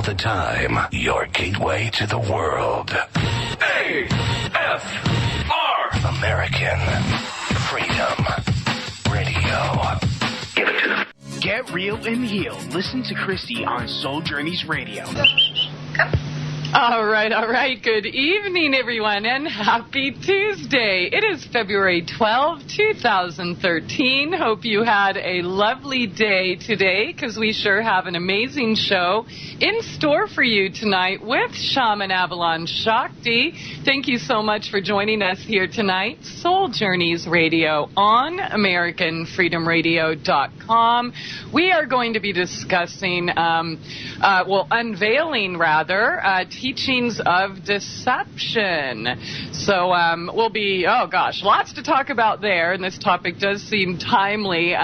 all the time. Your gateway to the world. A-F-R. American Freedom Radio. Give it to them. Get real and heal. Listen to Christie on Soul Journeys Radio. All right. Good evening, everyone, and happy Tuesday. It is February 12, 2013. Hope you had a lovely day today, because we sure have an amazing show in store for you tonight with Shaman Avalon Sakti. Thank you so much for joining us here tonight. Soul Journeys Radio on AmericanFreedomRadio.com. We are going to be discussing, unveiling, teachings of deception. So we'll be, lots to talk about there, and this topic does seem timely.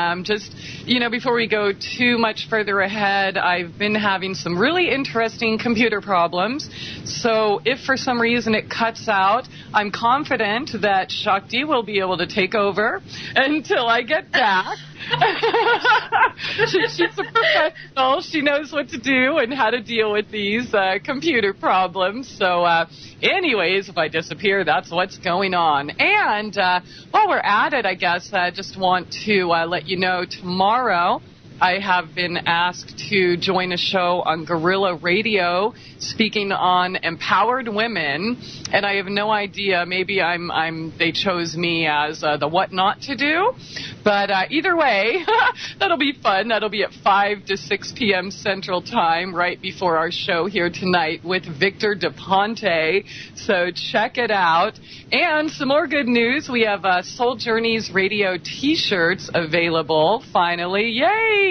Before we go too much further ahead, I've been having some really interesting computer problems. So if for some reason it cuts out, I'm confident that Shakti will be able to take over until I get back. She's a professional. She knows what to do and how to deal with these computer problems. So anyways, if I disappear, that's what's going on. And while we're at it, I guess I just want to let you know tomorrow I have been asked to join a show on Guerrilla Radio speaking on empowered women, and I have no idea. Maybe they chose me as the what not to do, but either way, that'll be fun. That'll be at 5 to 6 p.m. Central Time, right before our show here tonight with Victor DePonte. So check it out. And some more good news. We have Soul Journeys Radio T-shirts available, finally. Yay!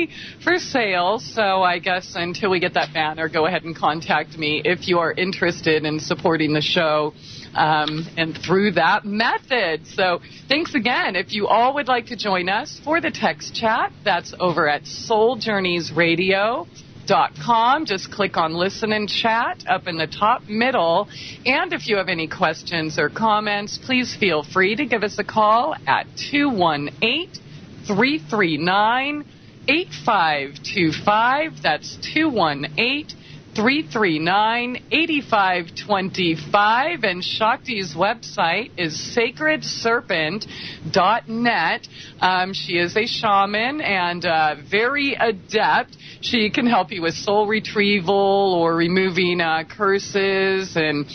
For sale. So I guess until we get that banner, go ahead and contact me if you are interested in supporting the show and through that method. So thanks again. If you all would like to join us for the text chat, that's over at souljourneysradio.com. Just click on listen and chat up in the top middle. And if you have any questions or comments, please feel free to give us a call at 218-339-8525. That's 218-339-8525. And Shakti's website is sacredserpent.net. She is a shaman and very adept. She can help you with soul retrieval or removing curses and,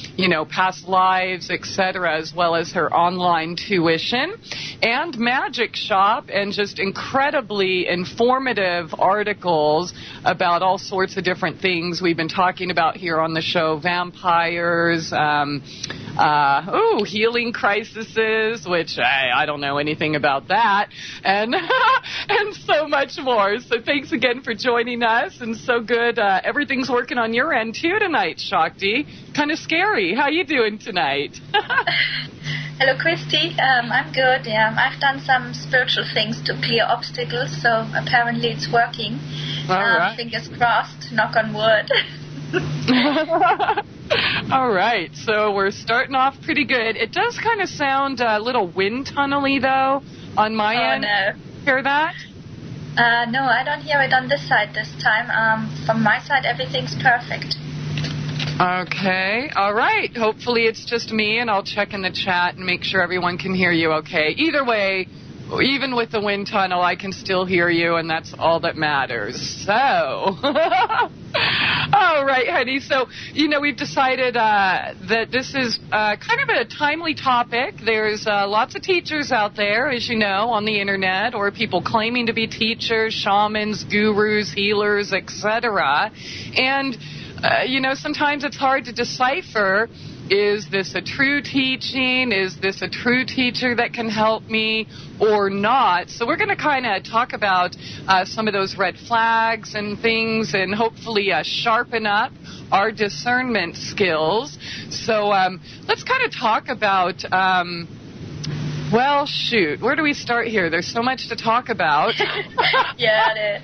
past lives, etc., as well as her online tuition and magic shop, and just incredibly informative articles about all sorts of different things we've been talking about here on the show: vampires, healing crises, which I don't know anything about that, and and so much more. So thanks again for joining us, and so good. Everything's working on your end too tonight, Shakti. Kind of scary. How you doing tonight? Hello, Christy. I'm good. Yeah, I've done some spiritual things to clear obstacles, so apparently it's working. All right. Fingers crossed. Knock on wood. All right. So we're starting off pretty good. It does kind of sound a little wind tunnel-y, though, on my end. No. Hear that? No, I don't hear it on this side this time. From my side, everything's perfect. Okay. All right. Hopefully it's just me, and I'll check in the chat and make sure everyone can hear you okay. Either way, even with the wind tunnel, I can still hear you, and that's all that matters. So, all right, honey. So, we've decided that this is kind of a timely topic. There's lots of teachers out there, as you know, on the internet, or people claiming to be teachers, shamans, gurus, healers, etc. And sometimes it's hard to decipher, is this a true teaching? Is this a true teacher that can help me or not? So we're going to kind of talk about some of those red flags and things, and hopefully sharpen up our discernment skills. So let's kind of talk about Well, shoot. Where do we start here? There's so much to talk about. Yeah,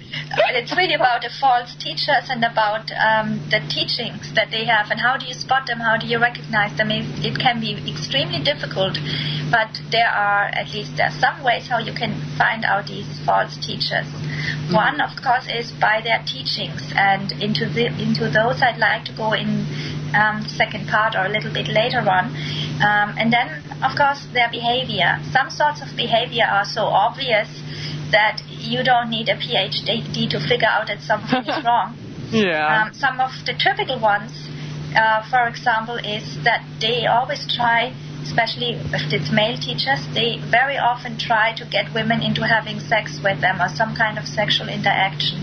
it's really about the false teachers and about the teachings that they have, and how do you spot them, how do you recognize them. It can be extremely difficult, but there are some ways how you can find out these false teachers. One, of course, is by their teachings, and into those I'd like to go in the second part or a little bit later on. And then, of course, their behavior. Some sorts of behavior are so obvious that you don't need a PhD to figure out that something is wrong. Yeah. Some of the typical ones, for example, is that they always try, especially if it's male teachers, they very often try to get women into having sex with them or some kind of sexual interaction.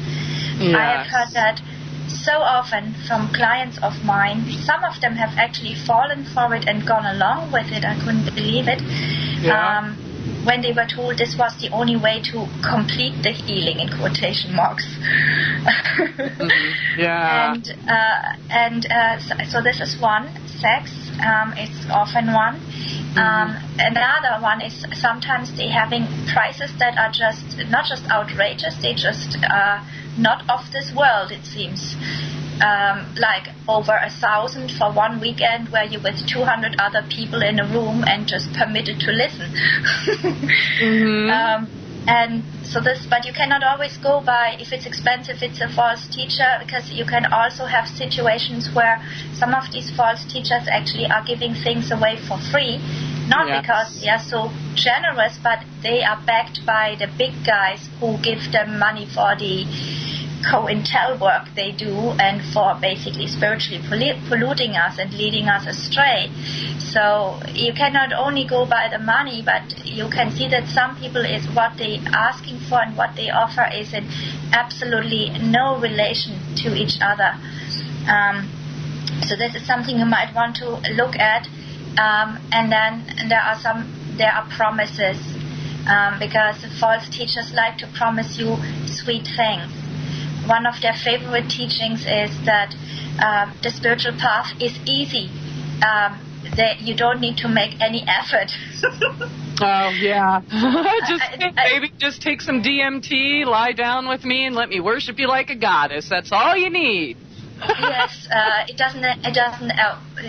Yes. I have heard that so often from clients of mine. Some of them have actually fallen for it and gone along with it. I couldn't believe it. Yeah. When they were told this was the only way to complete the healing, in quotation marks. Yeah. So this is one. Sex is often one. Another one is sometimes they having prices that are not just outrageous, they just not of this world, it seems. Like over 1,000 for one weekend where you're with 200 other people in a room and just permitted to listen. And so but you cannot always go by, if it's expensive, it's a false teacher, because you can also have situations where some of these false teachers actually are giving things away for free, not because they are so generous, but they are backed by the big guys who give them money for the co-intel work they do and for basically spiritually polluting us and leading us astray. So you cannot only go by the money, but you can see that some people is what they asking for and what they offer is in absolutely no relation to each other. So this is something you might want to look at. And then there are promises, because false teachers like to promise you sweet things. One of their favorite teachings is that the spiritual path is easy. That you don't need to make any effort. Oh, yeah. Just take some DMT, lie down with me, and let me worship you like a goddess. That's all you need. Yes, it doesn't.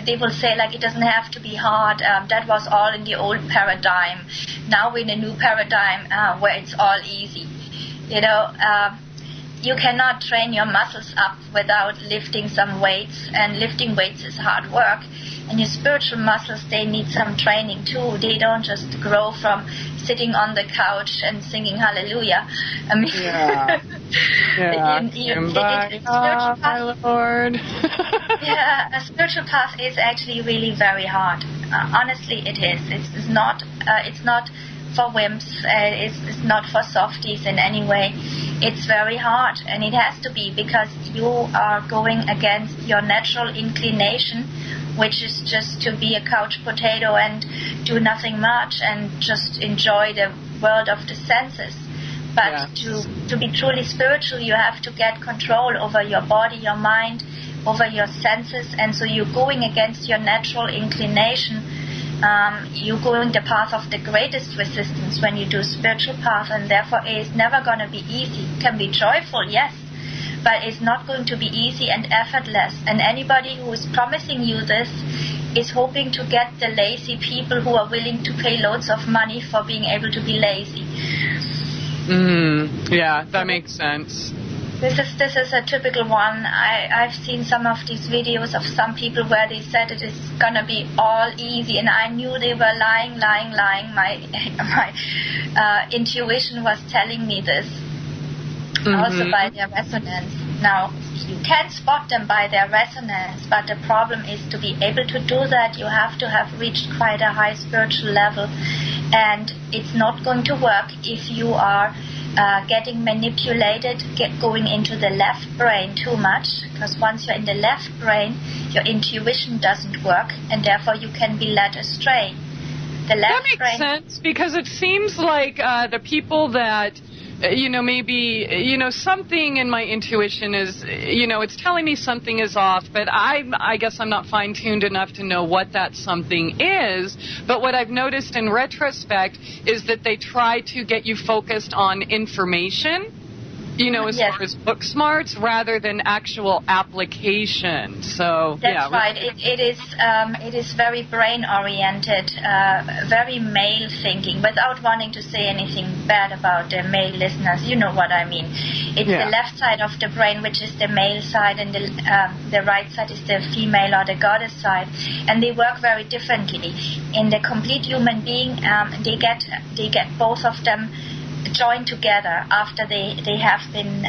They will say like it doesn't have to be hard. That was all in the old paradigm. Now we're in a new paradigm where it's all easy. You know. You cannot train your muscles up without lifting some weights, and lifting weights is hard work. And your spiritual muscles, they need some training too. They don't just grow from sitting on the couch and singing hallelujah. I mean, my Lord. Yeah, a spiritual path is actually really very hard. Honestly, it is. It's not for wimps. It's not for softies in any way. It's very hard, and it has to be, because you are going against your natural inclination, which is just to be a couch potato and do nothing much and just enjoy the world of the senses. But to be truly spiritual, you have to get control over your body, your mind, over your senses, and so you're going against your natural inclination. You're going the path of the greatest resistance when you do spiritual path, and therefore it is never going to be easy. It can be joyful, yes, but it's not going to be easy and effortless. And anybody who is promising you this is hoping to get the lazy people who are willing to pay loads of money for being able to be lazy. Yeah, that makes sense. This is a typical one. I've seen some of these videos of some people where they said it is gonna be all easy, and I knew they were lying. My intuition was telling me this. Also by their resonance. Now, you can spot them by their resonance, but the problem is to be able to do that, you have to have reached quite a high spiritual level, and it's not going to work if you are getting manipulated, going into the left brain too much, because once you're in the left brain, your intuition doesn't work, and therefore you can be led astray. The left that makes sense, because it seems like the people that maybe, something in my intuition is, it's telling me something is off, but I guess I'm not fine-tuned enough to know what that something is. But what I've noticed in retrospect is that they try to get you focused on information, as yes. far as book smarts, rather than actual application. So that's right. It is very brain-oriented, very male thinking, without wanting to say anything bad about the male listeners. You know what I mean. It's the left side of the brain, which is the male side, and the right side is the female or the goddess side, and they work very differently. In the complete human being, they get both of them joined together after they have been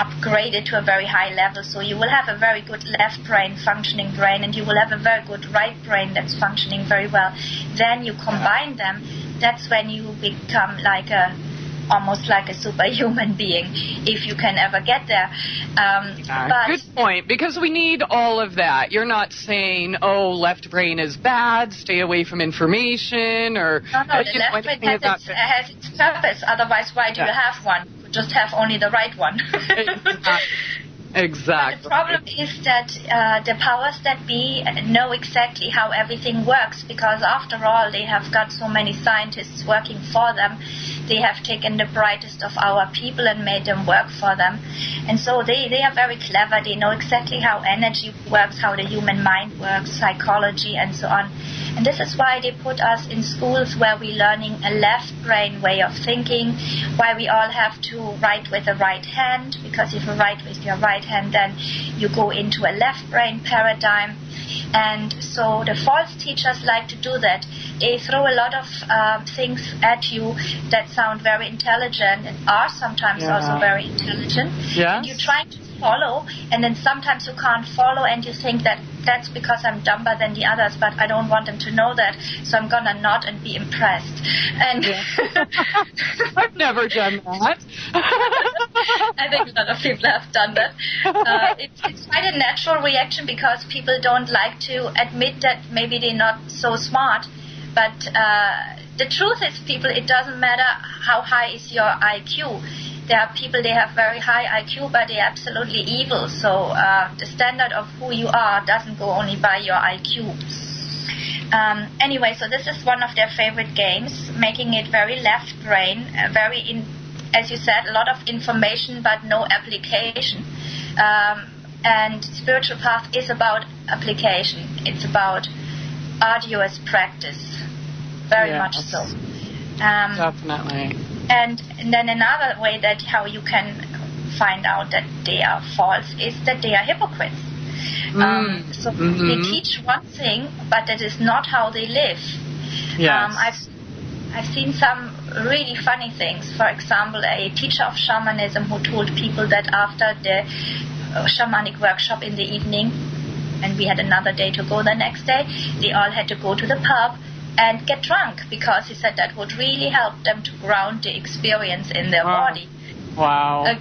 upgraded to a very high level. So you will have a very good left brain, functioning brain, and you will have a very good right brain that's functioning very well. Then you combine them. That's when you become almost like a superhuman being, if you can ever get there. But good point, because we need all of that. You're not saying, left brain is bad, stay away from information, or... No, the left brain has its purpose. Otherwise, why do you have one? You just have only the right one. Exactly. But the problem is that the powers that be know exactly how everything works, because after all, they have got so many scientists working for them. They have taken the brightest of our people and made them work for them. And so they are very clever. They know exactly how energy works, how the human mind works, psychology, and so on. And this is why they put us in schools where we're learning a left brain way of thinking, why we all have to write with the right hand, because if you write with your right hand, then you go into a left brain paradigm. And so the false teachers like to do that. They throw a lot of things at you that sound very intelligent and are sometimes also very intelligent. Yes. And you try to follow, and then sometimes you can't follow, and you think that that's because I'm dumber than the others, but I don't want them to know that, so I'm gonna nod and be impressed. And I've never done that. I think a lot of people have done that. It's quite a natural reaction, because people don't like to admit that maybe they're not so smart. But the truth is, people, it doesn't matter how high is your IQ. There are people, they have very high IQ, but they're absolutely evil. So the standard of who you are doesn't go only by your IQ. Anyway, so this is one of their favorite games, making it very left brain, as you said, a lot of information but no application. And spiritual path is about application. It's about arduous practice, very much so. Definitely. And then another way that how you can find out that they are false is that they are hypocrites. So they teach one thing, but that is not how they live. Yes. I've seen some really funny things. For example, a teacher of shamanism who told people that after the shamanic workshop in the evening, and we had another day to go the next day, they all had to go to the pub and get drunk, because he said that would really help them to ground the experience in their body. Wow.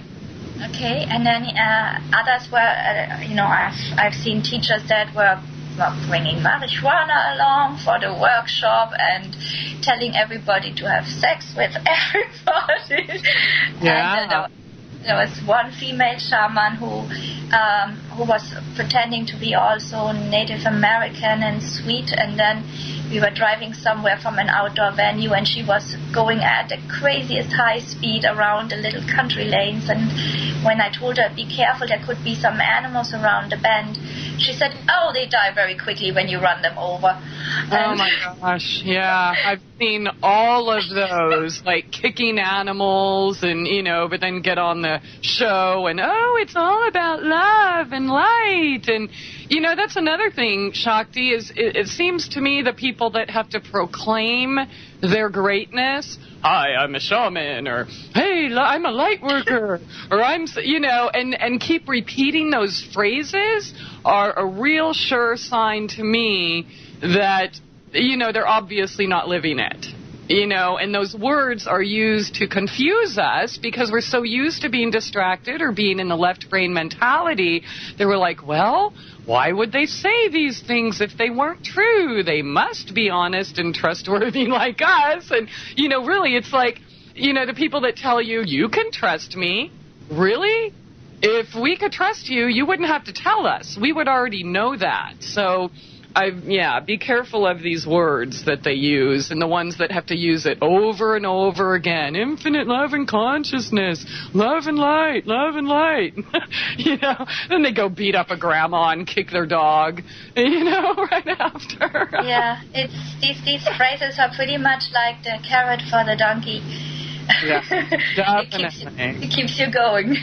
Okay, and then others were, I've seen teachers that were bringing marijuana along for the workshop and telling everybody to have sex with everybody. Yeah. And there was one female shaman who was pretending to be also Native American and sweet, and then we were driving somewhere from an outdoor venue, and she was going at the craziest high speed around the little country lanes, and when I told her, be careful, there could be some animals around the bend, she said, they die very quickly when you run them over. Oh my gosh, yeah. I've seen all of those, like kicking animals and, but then get on the show and, it's all about love and light. And, that's another thing, Shakti, is it seems to me the people that have to proclaim their greatness, hi, I'm a shaman, or hey, I'm a light worker, or I'm, and keep repeating those phrases are a real sure sign to me that, they're obviously not living it. You know, and those words are used to confuse us because we're so used to being distracted or being in the left brain mentality that we're like, well, why would they say these things if they weren't true? They must be honest and trustworthy like us. And, you know, really, it's like, you know, the people that tell you, you can trust me. Really? If we could trust you, you wouldn't have to tell us. We would already know that. So, be careful of these words that they use and the ones that have to use it over and over again. Infinite love and consciousness, love and light, love and light. You know, then they go beat up a grandma and kick their dog, you know, right after. Yeah, it's these phrases are pretty much like the carrot for the donkey. Yeah, definitely. It keeps you going.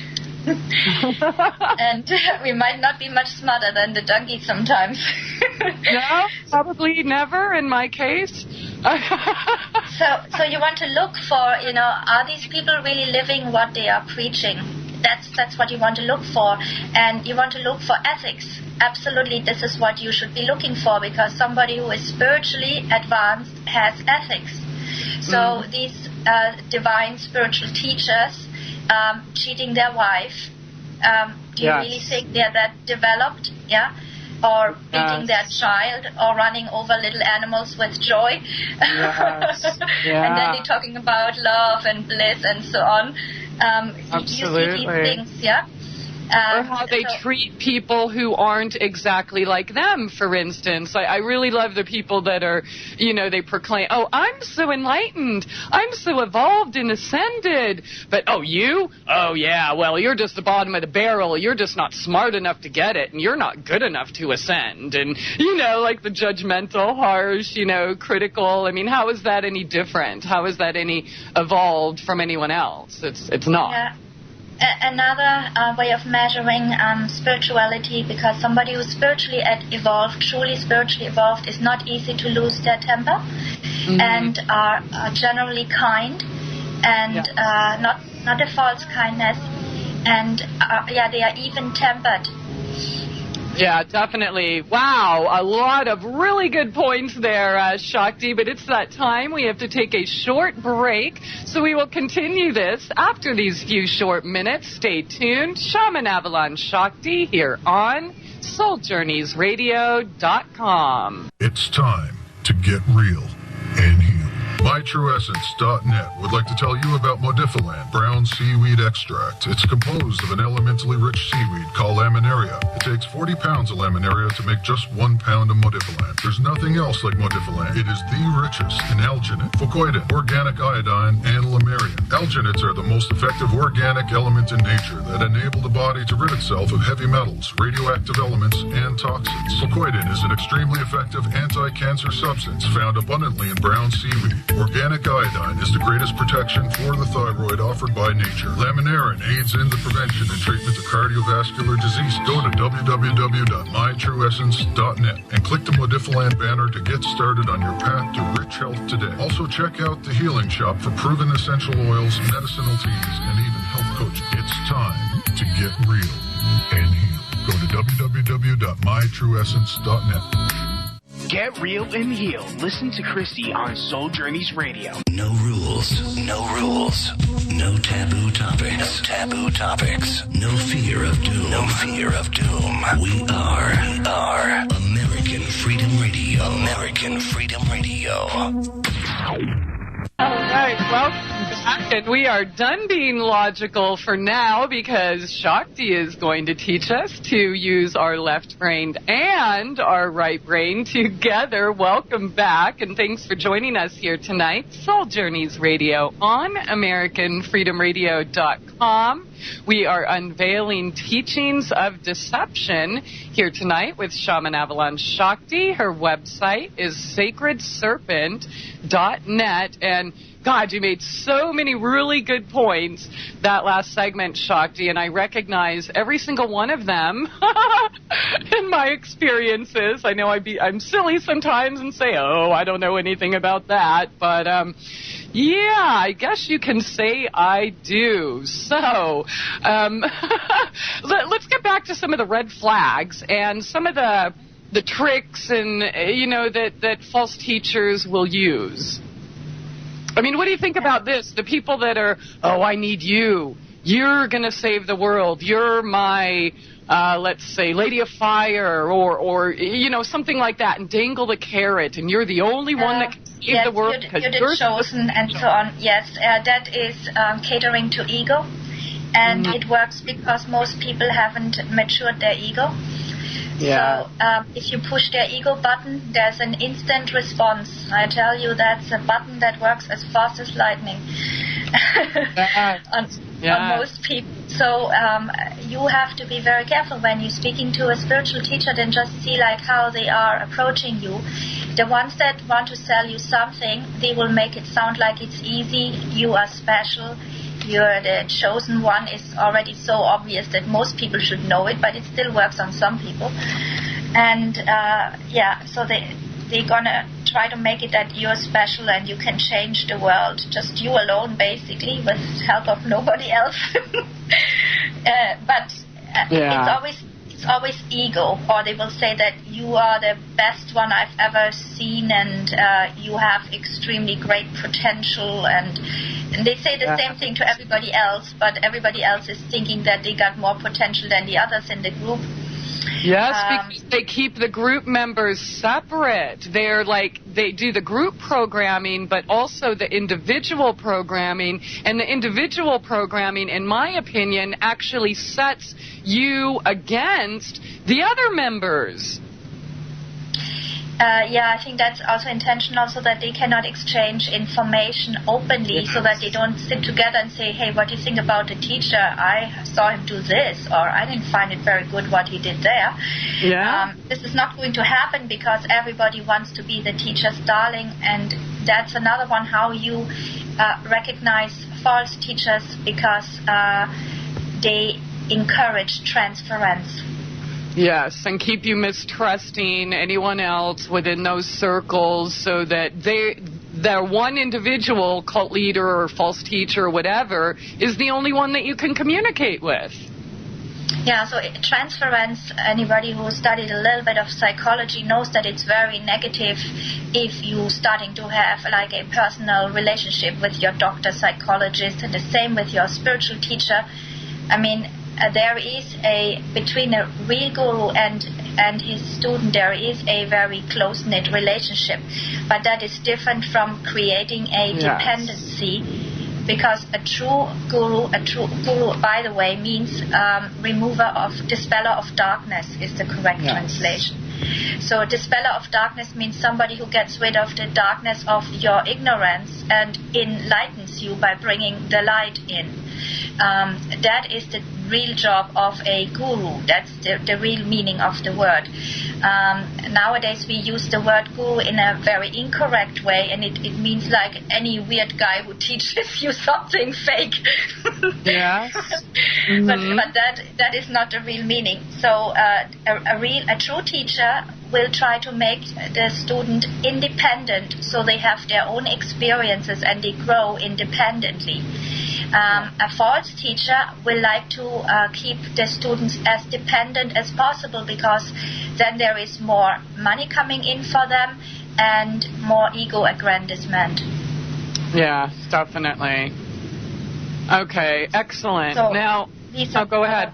And we might not be much smarter than the donkey sometimes. No, probably never in my case. So you want to look for, you know, are these people really living what they are preaching? That's what you want to look for. And you want to look for ethics. Absolutely, this is what you should be looking for, because somebody who is spiritually advanced has ethics. So these divine spiritual teachers cheating their wife, do you really think they're that developed? Yeah? Or beating their child, or running over little animals with joy? Yes. Yeah. And then they're talking about love and bliss and so on. Absolutely. You see these things, yeah? Or how they treat people who aren't exactly like them, for instance. I really love the people that are, you know, they proclaim, oh, I'm so enlightened, I'm so evolved and ascended. But, oh, you? Oh, yeah, well, you're just the bottom of the barrel. You're just not smart enough to get it, and you're not good enough to ascend. And, you know, like the judgmental, harsh, you know, critical. I mean, how is that any different? How is that any evolved from anyone else? It's not. Yeah. Another way of measuring spirituality, because somebody who's spiritually evolved, truly spiritually evolved, is not easy to lose their temper, and are generally kind, and not a false kindness, and they are even-tempered. Yeah, definitely. Wow, a lot of really good points there, Shakti, but it's that time. We have to take a short break, so we will continue this after these few short minutes. Stay tuned. Shaman Avalon Sakti here on SoulJourneysRadio.com. It's time to get real and heal. MyTrueEssence.net would like to tell you about Modifiland brown seaweed extract. It's composed of an elementally rich seaweed called laminaria. It takes 40 pounds of laminaria to make just 1 pound of Modifiland. There's nothing else like Modifiland. It is the richest in alginate, fucoidin, organic iodine, and lamarian. Alginates are the most effective organic element in nature that enable the body to rid itself of heavy metals, radioactive elements, and toxins. Fucoidin is an extremely effective anti-cancer substance found abundantly in brown seaweed. Organic iodine is the greatest protection for the thyroid offered by nature. Laminarin aids in the prevention and treatment of cardiovascular disease. Go to www.mytrueessence.net and click the Modifiland banner to get started on your path to rich health today. Also check out the Healing Shop for proven essential oils, medicinal teas, and even health coaching. It's time to get real and heal. Go to www.mytrueessence.net. Get real and heal. Listen to Christie on Soul Journeys Radio. No rules. No rules. No taboo topics. No taboo topics. No fear of doom. No fear of doom. We are American Freedom Radio. American Freedom Radio. All right, welcome back, and we are done being logical for now because Shakti is going to teach us to use our left brain and our right brain together. Welcome back, and thanks for joining us here tonight. Soul Journeys Radio on AmericanFreedomRadio.com. We are unveiling teachings of deception here tonight with Shaman Avalon Sakti. Her website is sacredserpent.net. And God, you made so many really good points that last segment, Shakti, and I recognize every single one of them in my experiences. I know I'm silly sometimes and say, oh, I don't know anything about that, but yeah, I guess you can say I do. So let's get back to some of the red flags and some of the tricks and that false teachers will use. I mean, what do you think about this? The people that are, oh, I need you. You're going to save the world. You're my, let's say, Lady of Fire or something like that, and dangle the carrot, and you're the only one that can save the world. You're the chosen and so on. Yes, that is catering to ego, and it works because most people haven't matured their ego. Yeah. So if you push their ego button, there's an instant response. I tell you, that's a button that works as fast as lightning on most people. So you have to be very careful when you're speaking to a spiritual teacher. Then just see like how they are approaching you. The ones that want to sell you something, they will make it sound like it's easy. You are special. You're the chosen one is already so obvious that most people should know it, but it still works on some people. And so they're gonna try to make it that you're special and you can change the world, just you alone, basically, with help of nobody else. It's always ego, or they will say that you are the best one I've ever seen, and you have extremely great potential, and they say the same thing to everybody else, but everybody else is thinking that they got more potential than the others in the group. Yes, because they keep the group members separate. They're like, they do the group programming, but also the individual programming. And the individual programming, in my opinion, actually sets you against the other members. I think that's also intentional, so that they cannot exchange information openly, so that they don't sit together and say, hey, what do you think about the teacher? I saw him do this, or I didn't find it very good what he did there. Yeah. This is not going to happen because everybody wants to be the teacher's darling, and that's another one, how you recognize false teachers, because they encourage transference. Yes, and keep you mistrusting anyone else within those circles, so that their one individual, cult leader or false teacher or whatever, is the only one that you can communicate with. Yeah, so transference, anybody who studied a little bit of psychology knows that it's very negative if you're starting to have like a personal relationship with your doctor, psychologist, and the same with your spiritual teacher. I mean, there is between a real guru and his student, there is a very close-knit relationship, but that is different from creating a dependency, because a true guru, by the way, means dispeller of darkness is the correct translation. So dispeller of darkness means somebody who gets rid of the darkness of your ignorance and enlightens you by bringing the light in. That is the real job of a guru. That's the real meaning of the word. Nowadays we use the word guru in a very incorrect way, and it means like any weird guy who teaches you something fake. Yes. But that is not the real meaning. So a true teacher will try to make the student independent, so they have their own experiences and they grow independently. A false teacher will like to keep the students as dependent as possible, because then there is more money coming in for them and more ego aggrandizement. Yeah, definitely. Okay, excellent. So, now, go ahead.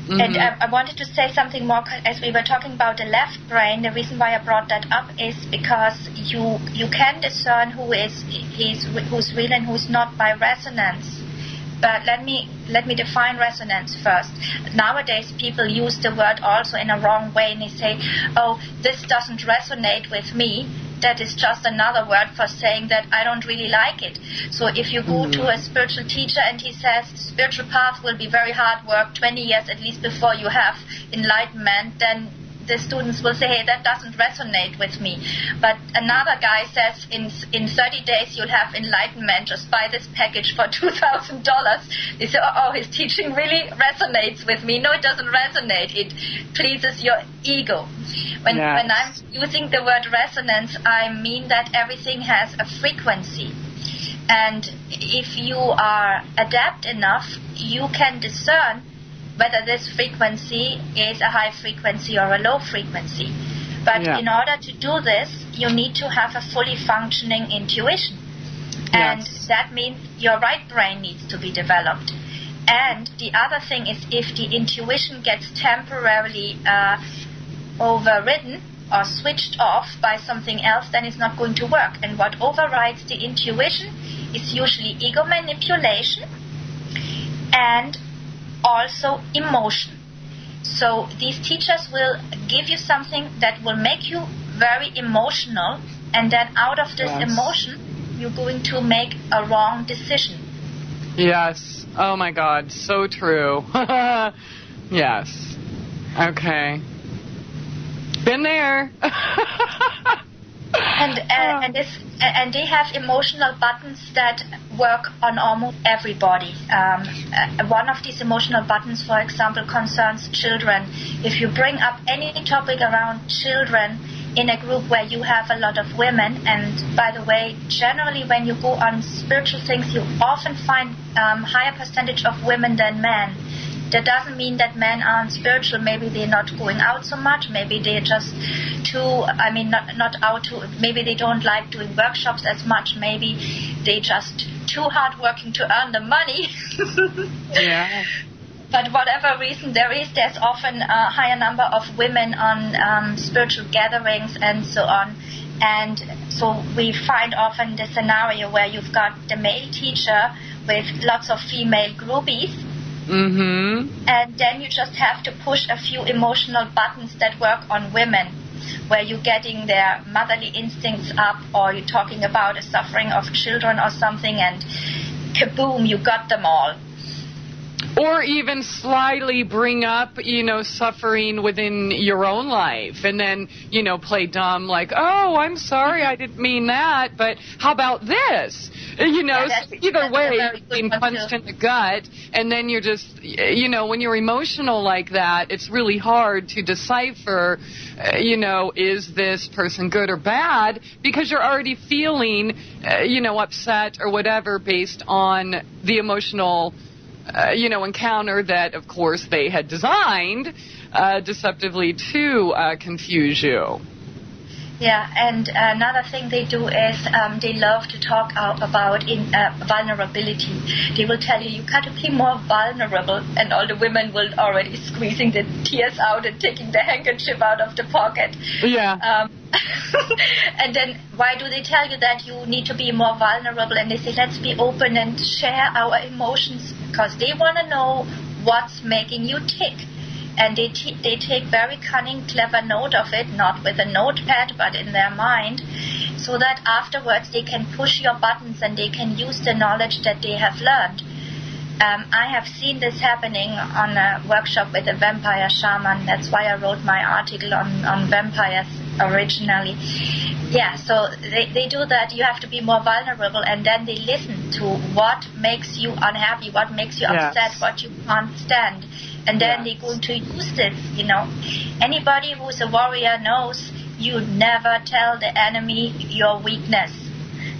And I wanted to say something more, as we were talking about the left brain. The reason why I brought that up is because you can discern who's real and who's not by resonance. But let me define resonance first. Nowadays, people use the word also in a wrong way, and they say, "Oh, this doesn't resonate with me." That is just another word for saying that I don't really like it. So if you go to a spiritual teacher and he says spiritual path will be very hard work, 20 years at least before you have enlightenment, then the students will say, hey, that doesn't resonate with me. But another guy says in 30 days you'll have enlightenment, just buy this package for $2,000. They say, oh, his teaching really resonates with me. No, it doesn't resonate. It pleases your ego. When I'm using the word resonance, I mean that everything has a frequency. And if you are adept enough, you can discern whether this frequency is a high frequency or a low frequency. But in order to do this, you need to have a fully functioning intuition. And that means your right brain needs to be developed. And the other thing is, if the intuition gets temporarily overridden or switched off by something else, then it's not going to work. And what overrides the intuition is usually ego manipulation and also emotion. So these teachers will give you something that will make you very emotional, and then out of this emotion, you're going to make a wrong decision. Yes. Oh my God. So true. Yes. Okay. Been there. And they have emotional buttons that work on almost everybody. One of these emotional buttons, for example, concerns children. If you bring up any topic around children in a group where you have a lot of women, and by the way, generally when you go on spiritual things, you often find higher percentage of women than men. That doesn't mean that men aren't spiritual. Maybe they're not going out so much. Maybe they're just not out to, maybe they don't like doing workshops as much. Maybe they're just too hardworking to earn the money. Yeah. But whatever reason there's often a higher number of women on spiritual gatherings and so on. And so we find often the scenario where you've got the male teacher with lots of female groupies. Mm-hmm. And then you just have to push a few emotional buttons that work on women, where you're getting their motherly instincts up, or you're talking about the suffering of children or something, and kaboom, you got them all. Or even slyly bring up, suffering within your own life, and then, play dumb, like, oh, I'm sorry, I didn't mean that, but how about this? So either way, you're being punched in the gut, and then you're just, when you're emotional like that, it's really hard to decipher, is this person good or bad, because you're already feeling, upset or whatever based on the emotional encounter that, of course, they had designed deceptively to confuse you. Yeah, and another thing they do is they love to talk about vulnerability. They will tell you got to be more vulnerable, and all the women will already squeezing the tears out and taking the handkerchief out of the pocket. Yeah. And then why do they tell you that you need to be more vulnerable? And they say, let's be open and share our emotions, because they want to know what's making you tick. And they take very cunning, clever note of it, not with a notepad, but in their mind, so that afterwards they can push your buttons and they can use the knowledge that they have learned. I have seen this happening on a workshop with a vampire shaman. That's why I wrote my article on vampires originally. Yeah, so they do that. You have to be more vulnerable, and then they listen to what makes you unhappy, what makes you upset, what you can't stand. And then they're going to use this, Anybody who's a warrior knows you never tell the enemy your weakness.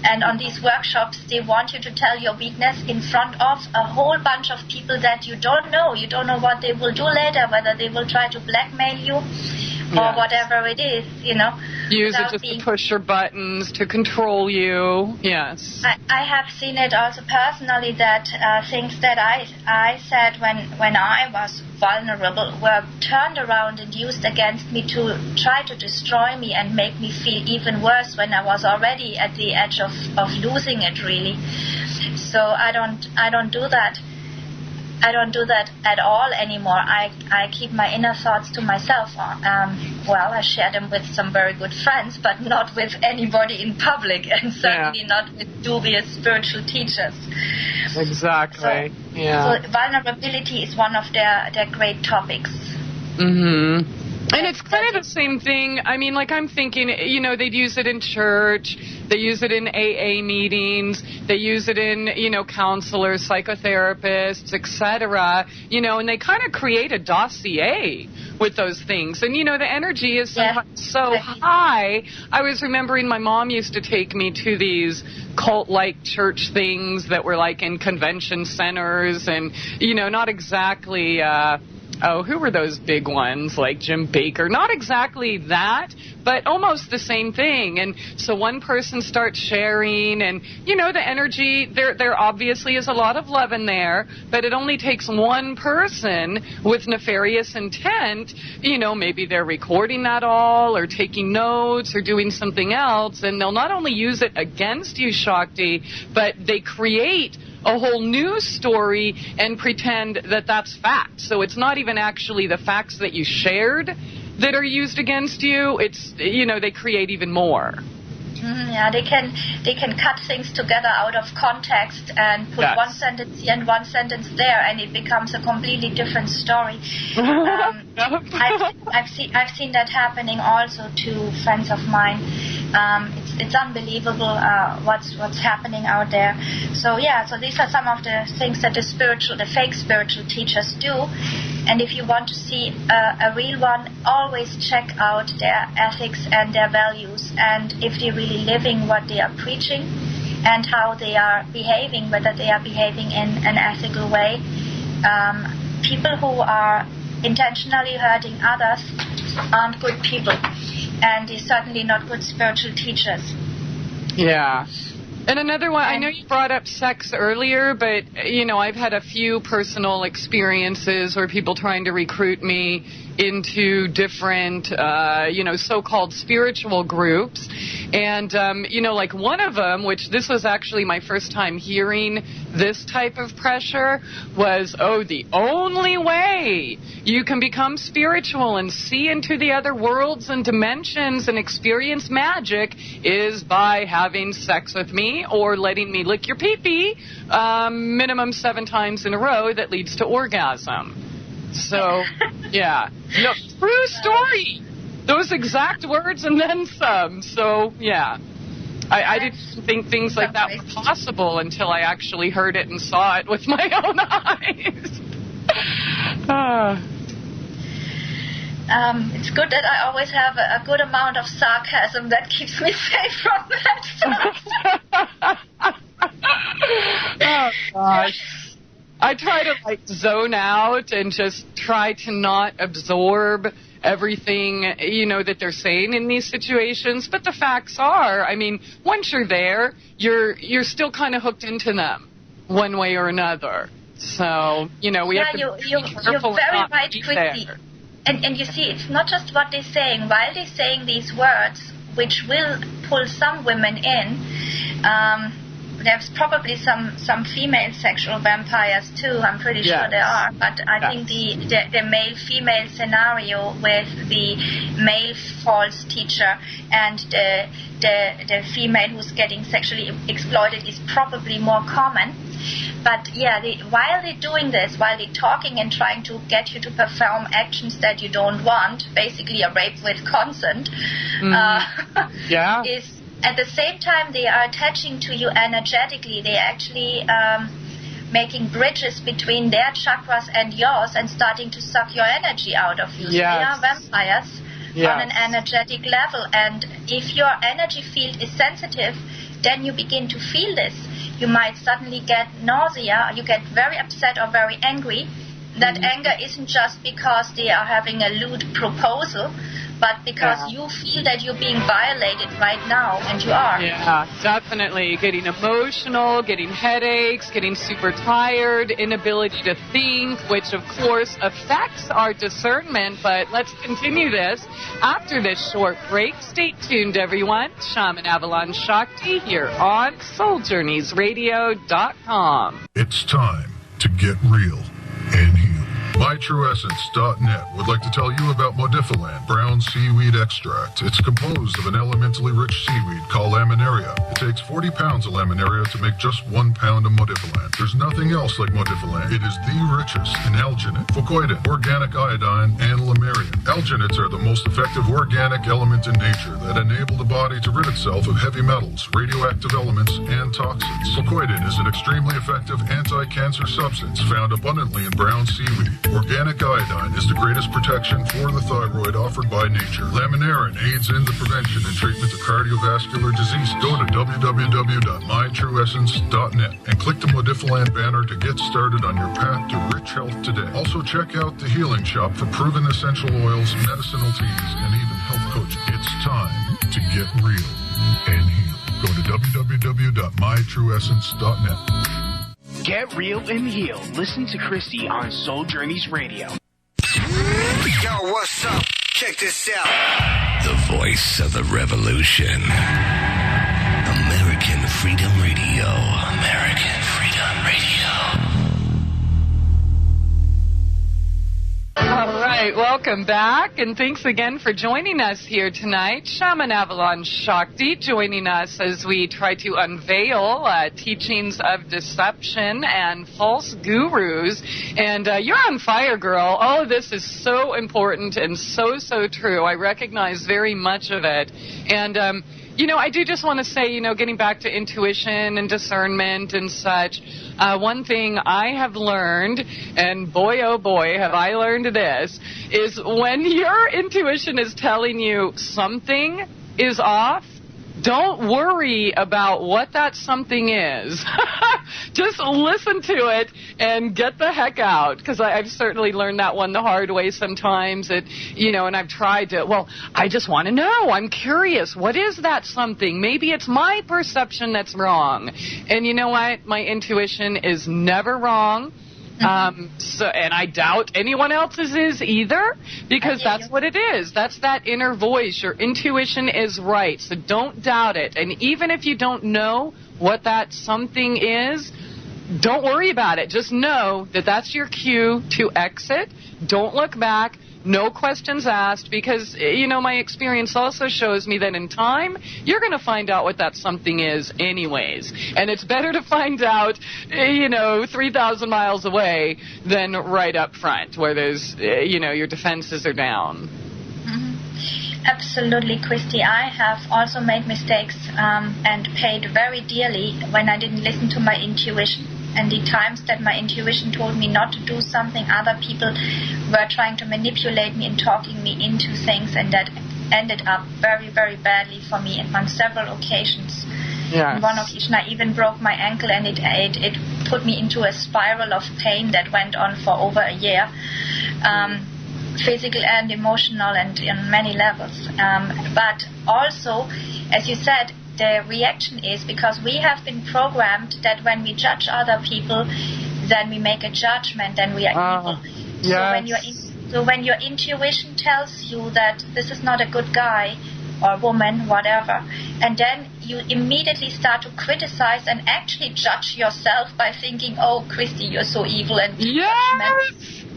And on these workshops, they want you to tell your weakness in front of a whole bunch of people that you don't know. You don't know what they will do later, whether they will try to blackmail you or whatever it is, Use it just to push your buttons, to control you. Yes. I have seen it also personally, that things that I said when I was vulnerable were turned around and used against me to try to destroy me and make me feel even worse when I was already at the edge of losing it, really. So I don't do that. I don't do that at all anymore. I keep my inner thoughts to myself. I share them with some very good friends, but not with anybody in public, and certainly not with dubious spiritual teachers. Exactly. So vulnerability is one of their great topics. Mm-hmm. And it's kind of the same thing. I mean, like, I'm thinking, they'd use it in church, they use it in AA meetings, they use it in, counselors, psychotherapists, etc., and they kind of create a dossier with those things. And, the energy is so high. I was remembering my mom used to take me to these cult-like church things that were like in convention centers and, not exactly... who were those big ones like Jim Baker? Not exactly that, but almost the same thing. And so one person starts sharing, and the energy, there obviously is a lot of love in there, but it only takes one person with nefarious intent. Maybe they're recording that all or taking notes or doing something else, and they'll not only use it against you, Shakti, but they create a whole news story and pretend that that's fact. So it's not even actually the facts that you shared that are used against you. It's, they create even more. Yeah, they can cut things together out of context and put one sentence here and one sentence there, and it becomes a completely different story. I've seen that happening also to friends of mine. It's unbelievable what's happening out there. So these are some of the things that the fake spiritual teachers do. And if you want to see a real one, always check out their ethics and their values, and if they're really living what they are preaching and how they are behaving, whether they are behaving in an ethical way. People who are intentionally hurting others aren't good people, and they're certainly not good spiritual teachers. Yeah. And another one, I know you brought up sex earlier, but, I've had a few personal experiences where people trying to recruit me into different, so-called spiritual groups. And, like one of them, which this was actually my first time hearing this type of pressure, was, the only way you can become spiritual and see into the other worlds and dimensions and experience magic is by having sex with me or letting me lick your pee-pee minimum 7 times in a row that leads to orgasm. So, yeah. No, true story. Those exact words and then some. So, yeah. I didn't think things like that were possible until I actually heard it and saw it with my own eyes. It's good that I always have a good amount of sarcasm that keeps me safe from that. Oh, gosh. I try to zone out and just try to not absorb everything, that they're saying in these situations. But the facts are, once you're there, you're still kind of hooked into them one way or another. So, we have to be careful. You're very right, Christie. And you see, it's not just what they're saying. While they're saying these words, which will pull some women in, there's probably some female sexual vampires too. I'm pretty sure there are. But I think the male-female scenario with the male false teacher and the female who's getting sexually exploited is probably more common. But while they're doing this, while they're talking and trying to get you to perform actions that you don't want, basically a rape with consent, is at the same time they are attaching to you energetically. They're actually making bridges between their chakras and yours and starting to suck your energy out of you. So they are vampires on an energetic level. And if your energy field is sensitive, then you begin to feel this. You might suddenly get nausea, you get very upset or very angry. That anger isn't just because they are having a lewd proposal, but because you feel that you're being violated right now, and you are. Yeah, definitely. Getting emotional, getting headaches, getting super tired, inability to think, which of course affects our discernment. But let's continue this after this short break. Stay tuned, everyone. Shaman Avalon Sakti here on SoulJourneysRadio.com. It's time to get real and heal. MyTrueEssence.net would like to tell you about Modifiland brown seaweed extract. It's composed of an elementally rich seaweed called laminaria. It takes 40 pounds of laminaria to make just 1 pound of Modifiland. There's nothing else like Modifiland. It is the richest in alginate, fucoidin, organic iodine, and lamarian. Alginates are the most effective organic element in nature that enable the body to rid itself of heavy metals, radioactive elements, and toxins. Fucoidin is an extremely effective anti-cancer substance found abundantly in brown seaweed. Organic iodine is the greatest protection for the thyroid offered by nature. Laminarin aids in the prevention and treatment of cardiovascular disease. Go to www.mytrueessence.net and click the Modifiland banner to get started on your path to rich enrich health today. Also, check out the Healing Shop for proven essential oils, medicinal teas, and even health coaching. It's time to get real and heal. Go to www.mytrueessence.net. Get real and heal. Listen to Christie on Soul Journeys Radio. Yo, what's up? Check this out. The voice of the revolution. American Freedom Radio. American Freedom Radio. All right, welcome back, and thanks again for joining us here tonight. Shaman Avalon Sakti joining us as we try to unveil teachings of deception and false gurus. And you're on fire, girl. All of this is so important and so true. I recognize very much of it. And I do just want to say, getting back to intuition and discernment and such, one thing I have learned, and boy, oh boy, have I learned this, is when your intuition is telling you something is off, don't worry about what that something is. Just listen to it and get the heck out. Because I've certainly learned that one the hard way sometimes. And I've tried to, I just want to know. I'm curious. What is that something? Maybe it's my perception that's wrong. And you know what? My intuition is never wrong. And I doubt anyone else's is either, because that's what it is. That's that inner voice. Your intuition is right, so don't doubt it. And even if you don't know what that something is, don't worry about it. Just know that that's your cue to exit. Don't look back. No questions asked, because, my experience also shows me that in time, you're going to find out what that something is anyways. And it's better to find out, 3,000 miles away than right up front, where there's, your defenses are down. Mm-hmm. Absolutely, Christie. I have also made mistakes and paid very dearly when I didn't listen to my intuition. And the times that my intuition told me not to do something, other people were trying to manipulate me and talking me into things, and that ended up very, very badly for me on several occasions. Yes. On one occasion, I even broke my ankle, and it put me into a spiral of pain that went on for over a year, physical and emotional, and on many levels. But also, as you said, the reaction is because we have been programmed that when we judge other people, then we make a judgment and we are evil. Yes. So when your intuition tells you that this is not a good guy or woman, whatever, and then you immediately start to criticize and actually judge yourself by thinking, oh, Christie, you're so evil and yes!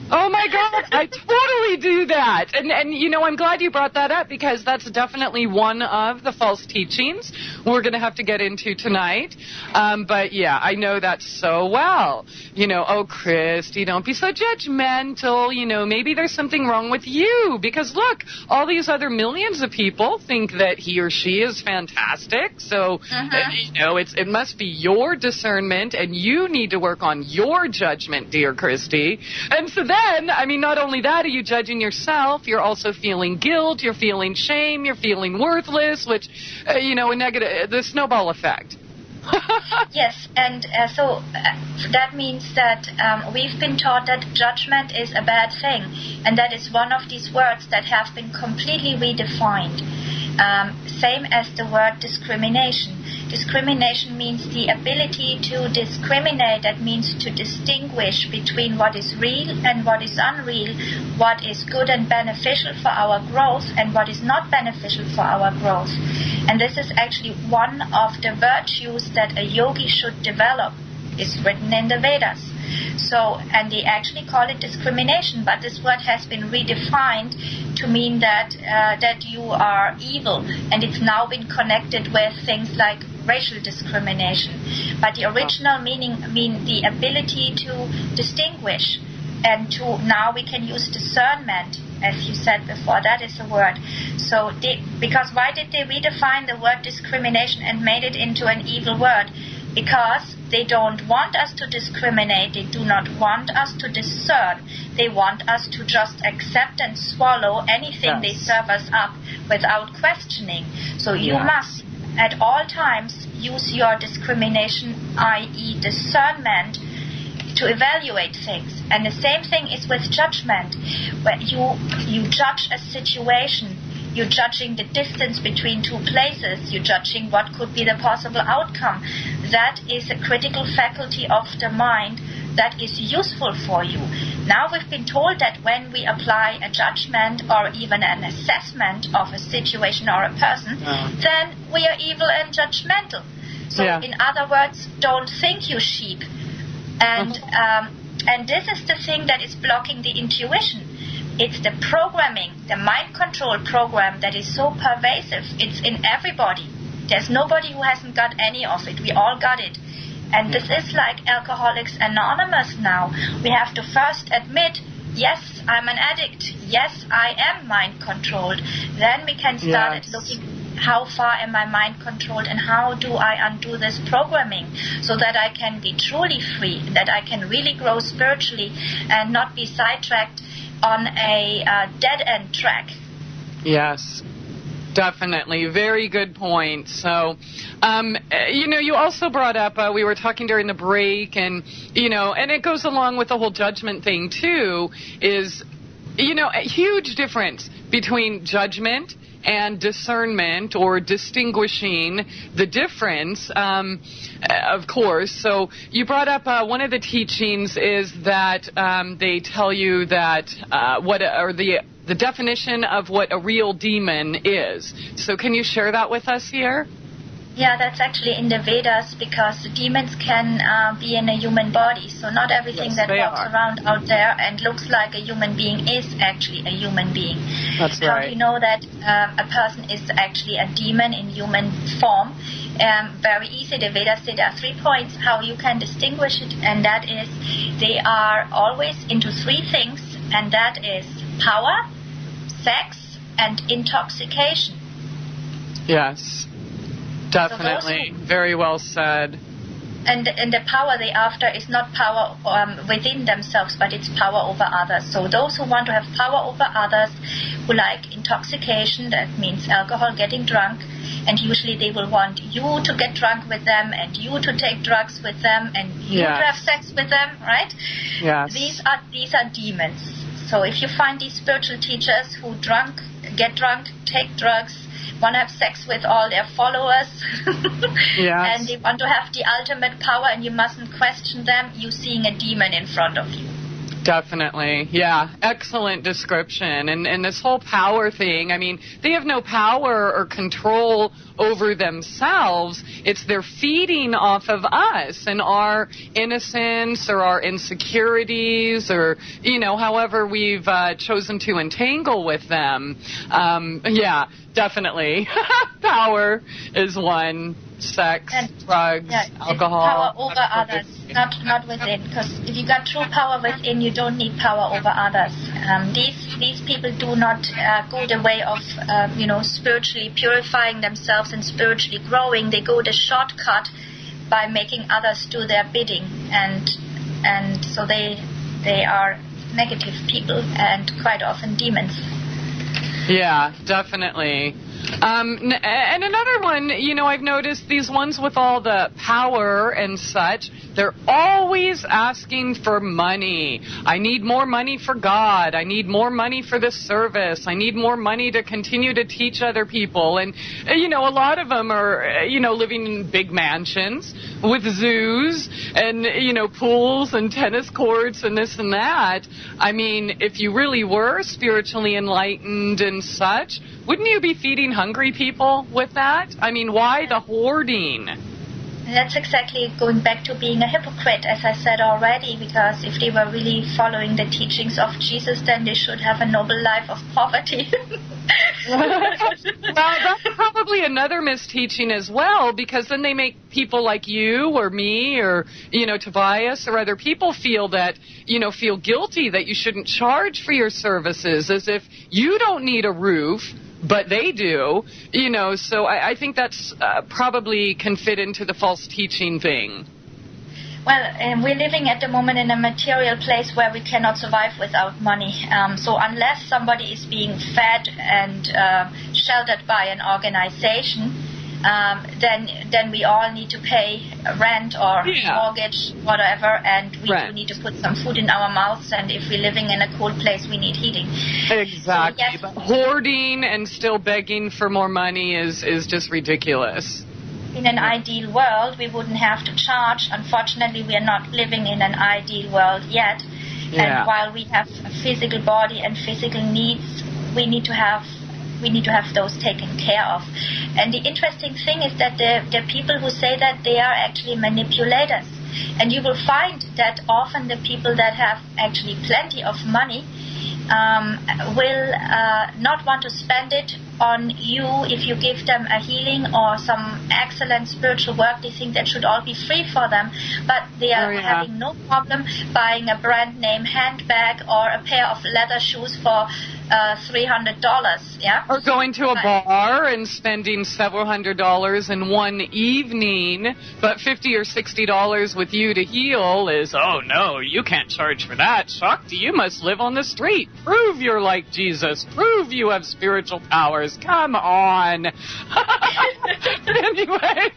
Oh, my God, I totally do that. And I'm glad you brought that up, because that's definitely one of the false teachings we're going to have to get into tonight. But, yeah, I know that so well. Oh, Christie, don't be so judgmental. Maybe there's something wrong with you. Because, look, all these other millions of people think that he or she is fantastic. So, it must be your discernment, and you need to work on your judgment, dear Christie. And so then, not only that are you judging yourself, you're also feeling guilt, you're feeling shame, you're feeling worthless, which, the snowball effect. Yes, and so that means that we've been taught that judgment is a bad thing, and that is one of these words that have been completely redefined. Same as the word discrimination. Discrimination means the ability to discriminate. That means to distinguish between what is real and what is unreal, what is good and beneficial for our growth and what is not beneficial for our growth. And this is actually one of the virtues that a yogi should develop. It's written in the Vedas. So, and they actually call it discrimination, but this word has been redefined to mean that you are evil, and it's now been connected with things like racial discrimination. But the original meaning the ability to distinguish, and to now we can use discernment, as you said before. That is the word. So, because why did they redefine the word discrimination and made it into an evil word? Because they don't want us to discriminate. They do not want us to discern. They want us to just accept and swallow anything they serve us up without questioning. So you must, at all times, use your discrimination, i.e. discernment, to evaluate things. And the same thing is with judgment, where you judge a situation. You're judging the distance between two places. You're judging what could be the possible outcome. That is a critical faculty of the mind that is useful for you. Now we've been told that when we apply a judgment or even an assessment of a situation or a person, then we are evil and judgmental. So in other words, don't think, you sheep. And this is the thing that is blocking the intuition. It's the programming, the mind control program that is so pervasive. It's in everybody. There's nobody who hasn't got any of it. We all got it. And this is like Alcoholics Anonymous now. We have to first admit, yes, I'm an addict. Yes, I am mind controlled. Then we can start at looking, how far am I mind controlled and how do I undo this programming so that I can be truly free, that I can really grow spiritually and not be sidetracked on a dead-end track. Yes, definitely. Very good point. So, you also brought up, we were talking during the break, and it goes along with the whole judgment thing, too, is, a huge difference between judgment and discernment, or distinguishing the difference, of course. So you brought up one of the teachings is that they tell you that the definition of what a real demon is. So can you share that with us here? Yeah, that's actually in the Vedas, because the demons can be in a human body. So not everything that walks around out there and looks like a human being is actually a human being. That's right. How do you know that a person is actually a demon in human form? Very easy. The Vedas say there are 3 points how you can distinguish it, and that is they are always into 3 things, and that is power, sex, and intoxication. Yes. Definitely. Very well said. And the power they after is not power within themselves, but it's power over others. So those who want to have power over others, who like intoxication, that means alcohol, getting drunk, and usually they will want you to get drunk with them, and you to take drugs with them, and you to have sex with them, right? Yes. These are demons. So if you find these spiritual teachers who get drunk, take drugs, want to have sex with all their followers, and they want to have the ultimate power, and you mustn't question them, you're seeing a demon in front of you. Definitely. Yeah. Excellent description. And this whole power thing, I mean, they have no power or control over themselves. It's they're feeding off of us and our innocence or our insecurities or, however we've chosen to entangle with them. Definitely. Power is one. Sex, drugs, alcohol. Power over others, not within. Because if you got true power within, you don't need power over others. These people do not go the way of spiritually purifying themselves and spiritually growing. They go the shortcut by making others do their bidding, and so they are negative people and quite often demons. Yeah, definitely. And another one, I've noticed these ones with all the power and such, they're always asking for money. I need more money for God. I need more money for this service. I need more money to continue to teach other people. And, a lot of them are, living in big mansions with zoos and, pools and tennis courts and this and that. I mean, if you really were spiritually enlightened and such, wouldn't you be feeding hungry people with that? I mean, why the hoarding? That's exactly going back to being a hypocrite, as I said already, because if they were really following the teachings of Jesus, then they should have a noble life of poverty. Well, that's probably another misteaching as well, because then they make people like you or me or, Tobias or other people feel that, feel guilty that you shouldn't charge for your services, as if you don't need a roof, but they do, so I think that's probably can fit into the false teaching thing. Well, we're living at the moment in a material place where we cannot survive without money. So unless somebody is being fed and sheltered by an organization, then we all need to pay rent or mortgage, whatever, and we do need to put some food in our mouths, and if we're living in a cold place, we need heating. Exactly. So, yes. But hoarding and still begging for more money is just ridiculous. In an ideal world, we wouldn't have to charge. Unfortunately, we are not living in an ideal world yet. Yeah. And while we have a physical body and physical needs, we need to have those taken care of. And the interesting thing is that there are people who say that they are actually manipulators. And you will find that often the people that have actually plenty of money will not want to spend it on you if you give them a healing or some excellent spiritual work. They think that should all be free for them, but they are having no problem buying a brand name handbag or a pair of leather shoes for $300, or going to a bar and spending several $100s in one evening, but $50 or $60 with you to heal is, oh no, you can't charge for that. Sakti, you must live on the street. Prove you're like Jesus. Prove you have spiritual powers. Come on. Anyway,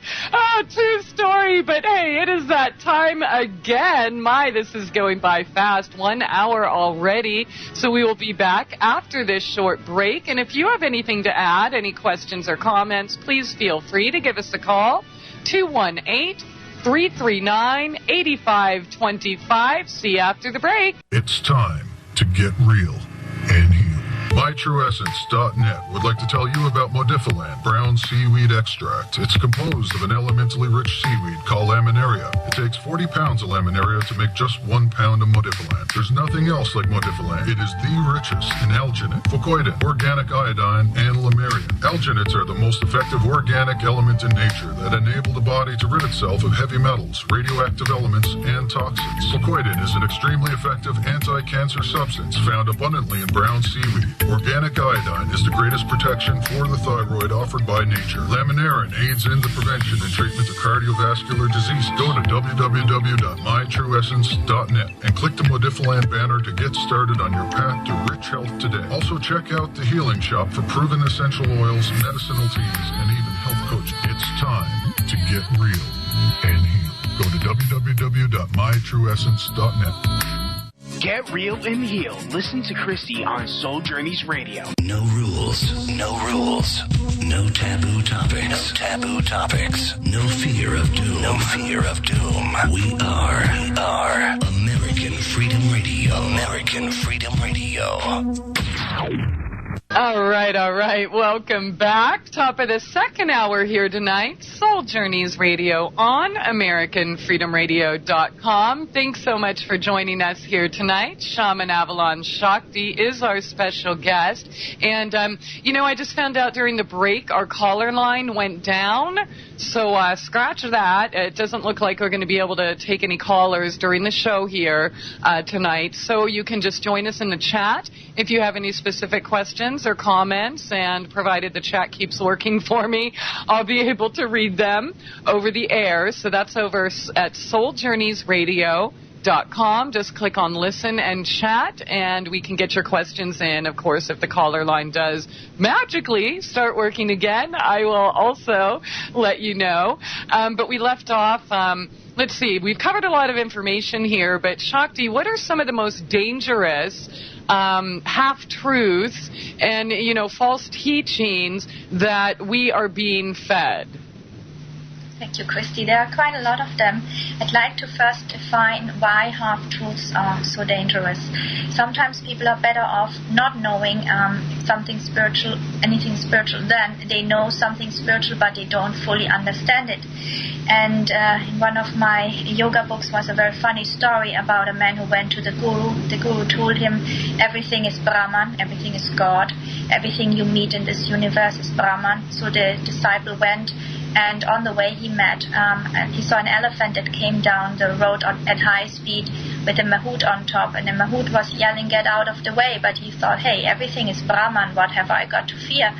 true story, but hey, it is that time again. My, this is going by fast. 1 hour already, so we will be back after this short break. And if you have anything to add, any questions or comments, please feel free to give us a call. 218-339-8525. See you after the break. It's time to get real and heal. MyTrueEssence.net would like to tell you about Modifiland brown seaweed extract. It's composed of an elementally rich seaweed called laminaria. It takes 40 pounds of laminaria to make just 1 pound of Modifiland. There's nothing else like Modifiland. It is the richest in alginate, fucoidin, organic iodine, and lamarian. Alginates are the most effective organic element in nature that enable the body to rid itself of heavy metals, radioactive elements, and toxins. Fucoidin is an extremely effective anti-cancer substance found abundantly in brown seaweed. Organic iodine is the greatest protection for the thyroid offered by nature. Laminarin aids in the prevention and treatment of cardiovascular disease. Go to www.mytrueessence.net and click the Modifiland banner to get started on your path to rich health today. Also check out the Healing Shop for proven essential oils, medicinal teas, and even health coaching. It's time to get real and heal. Go to www.mytrueessence.net. Get real and heal. Listen to Christie on Soul Journeys Radio. No rules. No rules. No taboo topics. No taboo topics. No fear of doom. No fear of doom. We are American Freedom Radio. American Freedom Radio. All right. Welcome back. Top of the second hour here tonight. Soul Journeys Radio on AmericanFreedomRadio.com. Thanks so much for joining us here tonight. Shaman Avalon Sakti is our special guest. And, I just found out during the break our caller line went down. So scratch that. It doesn't look like we're going to be able to take any callers during the show here tonight. So you can just join us in the chat if you have any specific questions or comments, and provided the chat keeps working for me, I'll be able to read them over the air. So that's over at souljourneysradio.com. Just click on listen and chat, and we can get your questions in. Of course, if the caller line does magically start working again, I will also let you know. But we left off, let's see, we've covered a lot of information here, but Sakti, what are some of the most dangerous half-truths and, false teachings that we are being fed? Thank you, Christy. There are quite a lot of them. I'd like to first define why half-truths are so dangerous. Sometimes people are better off not knowing anything spiritual than they know something spiritual, but they don't fully understand it. And in one of my yoga books was a very funny story about a man who went to the guru. The guru told him, everything is Brahman, everything is God, everything you meet in this universe is Brahman. So the disciple went, and on the way he saw an elephant that came down the road at high speed with a mahout on top, and the mahout was yelling, get out of the way, but he thought, hey, everything is Brahman, what have I got to fear?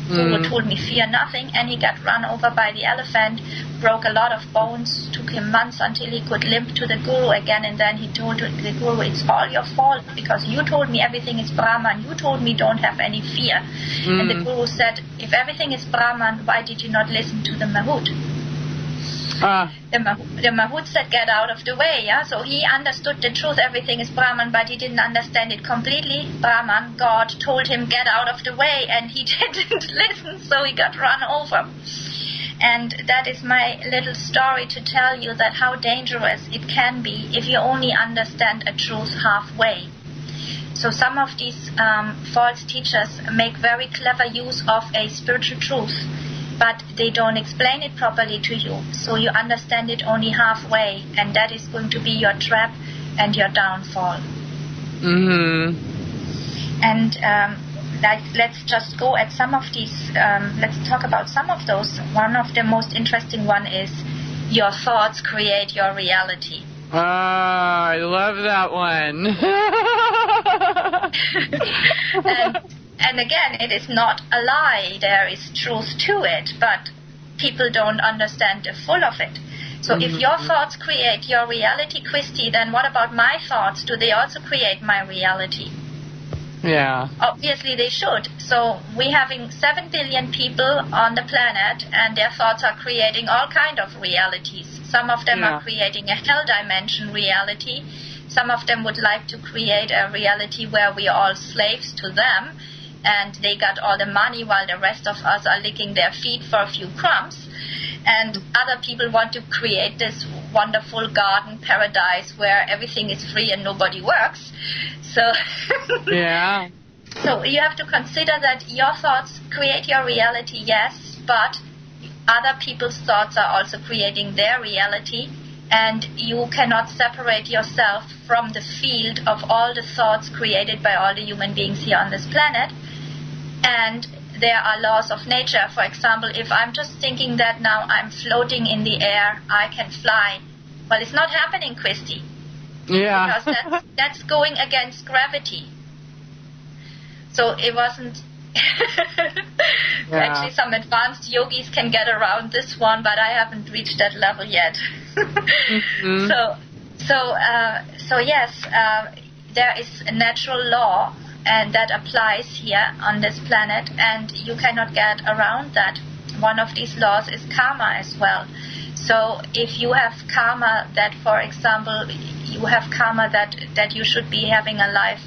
Guru told me fear nothing, and he got run over by the elephant, broke a lot of bones, took him months until he could limp to the Guru again, and then he told the Guru, it's all your fault because you told me everything is Brahman, you told me don't have any fear. And the Guru said, if everything is Brahman, why did you not listen to the Mahout? The Mahout said, get out of the way, yeah? So he understood the truth, everything is Brahman, but he didn't understand it completely. Brahman, God, told him, get out of the way, and he didn't listen, so he got run over. And that is my little story to tell you that how dangerous it can be if you only understand a truth halfway. So some of these false teachers make very clever use of a spiritual truth, but they don't explain it properly to you, so you understand it only halfway, and that is going to be your trap and your downfall. And let's just go at some of these, let's talk about some of those. One of the most interesting one is your thoughts create your reality. I love that one. And again, it is not a lie. There is truth to it, but people don't understand the full of it. So if your thoughts create your reality, Christie, then what about my thoughts? Do they also create my reality? Yeah. Obviously they should. So we're having 7 billion people on the planet, and their thoughts are creating all kind of realities. Some of them are creating a hell dimension reality. Some of them would like to create a reality where we are all slaves to them, and they got all the money while the rest of us are licking their feet for a few crumbs. And other people want to create this wonderful garden paradise where everything is free and nobody works. So yeah. So you have to consider that your thoughts create your reality, yes, but other people's thoughts are also creating their reality, and you cannot separate yourself from the field of all the thoughts created by all the human beings here on this planet. And there are laws of nature. For example, if I'm just thinking that now I'm floating in the air, I can fly. Well, it's not happening, Christie. Yeah. Because that's going against gravity. So it wasn't... Actually, some advanced yogis can get around this one, but I haven't reached that level yet. So yes, there is a natural law, and that applies here on this planet, and you cannot get around that. One of these laws is karma as well. So if you have karma that, for example, you have karma that you should be having a life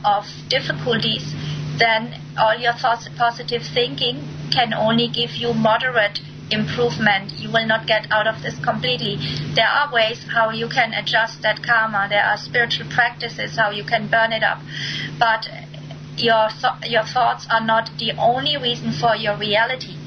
of difficulties, then all your thoughts, positive thinking, can only give you moderate improvement. You will not get out of this completely. There are ways how you can adjust that karma. There are spiritual practices how you can burn it up. But your thoughts are not the only reason for your reality.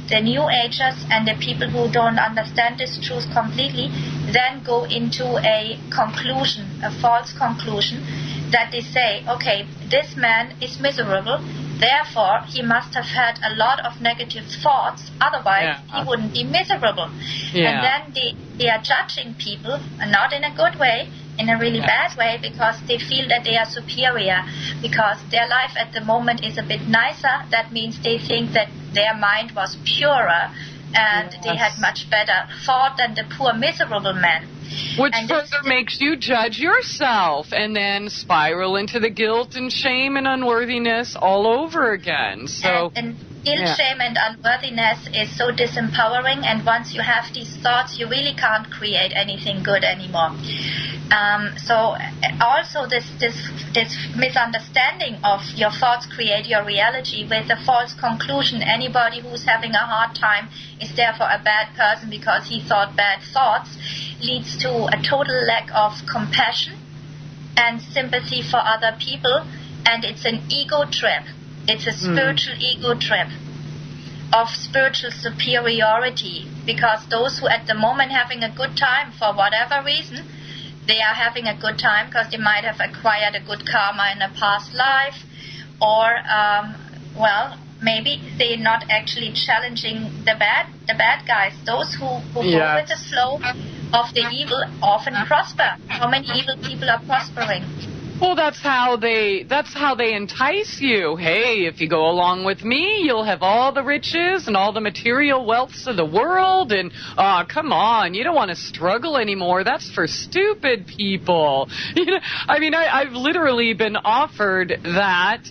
The New Agers and the people who don't understand this truth completely then go into a conclusion, a false conclusion, that they say, okay, this man is miserable, therefore he must have had a lot of negative thoughts, otherwise he wouldn't be miserable. And then they are judging people, not in a good way, in a really bad way, because they feel that they are superior, because their life at the moment is a bit nicer. That means they think that their mind was purer and they had much better thought than the poor miserable man. Which further makes you judge yourself and then spiral into the guilt and shame and unworthiness all over again. So and guilt, shame, and unworthiness is so disempowering, and once you have these thoughts, you really can't create anything good anymore. So also this misunderstanding of your thoughts create your reality with the false conclusion, anybody who's having a hard time is therefore a bad person because he thought bad thoughts, leads to a total lack of compassion and sympathy for other people, and it's an ego trip. It's a spiritual ego trip of spiritual superiority, because those who at the moment having a good time for whatever reason, they are having a good time because they might have acquired a good karma in a past life, or maybe they're not actually challenging the bad guys. Those who go with the flow of the evil often prosper. How many evil people are prospering? Well, that's how they entice you. Hey, if you go along with me, you'll have all the riches and all the material wealths of the world. And, come on, you don't want to struggle anymore. That's for stupid people. You know, I mean, I've literally been offered that,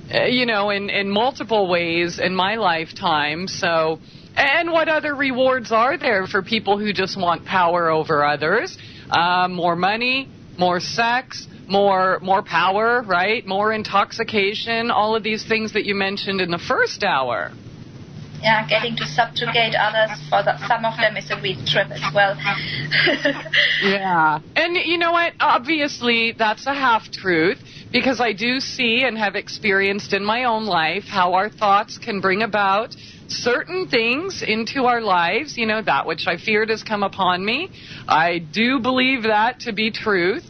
in multiple ways in my lifetime. So, and what other rewards are there for people who just want power over others? More money, more sex, more power, right? More intoxication, all of these things that you mentioned in the first hour. Yeah, getting to subjugate others, some of them is a real trip as well. Yeah. And you know what? Obviously, that's a half-truth, because I do see and have experienced in my own life how our thoughts can bring about certain things into our lives. You know, that which I feared has come upon me. I do believe that to be truth,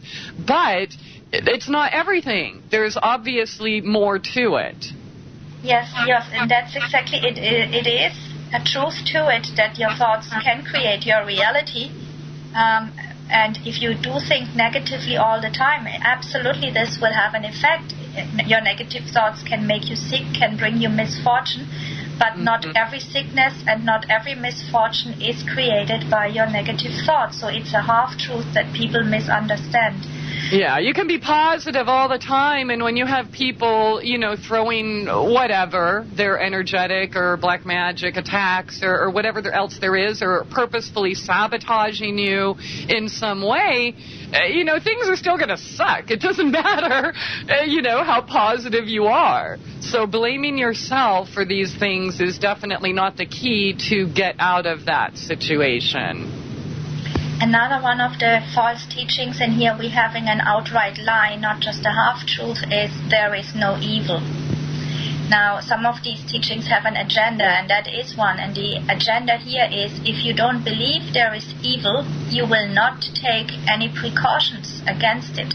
but it's not everything. There's obviously more to it. Yes, and that's exactly it. It is a truth to it that your thoughts can create your reality. And if you do think negatively all the time, absolutely this will have an effect. Your negative thoughts can make you sick, can bring you misfortune, but not every sickness and not every misfortune is created by your negative thoughts. So it's a half-truth that people misunderstand. Yeah, you can be positive all the time, and when you have people, throwing whatever, their energetic or black magic attacks or whatever else there is, or purposefully sabotaging you in some way, things are still going to suck. It doesn't matter, how positive you are. So blaming yourself for these things is definitely not the key to get out of that situation. Another one of the false teachings, and here we're having an outright lie, not just a half-truth, is there is no evil. Now, some of these teachings have an agenda, and that is one. And the agenda here is, if you don't believe there is evil, you will not take any precautions against it.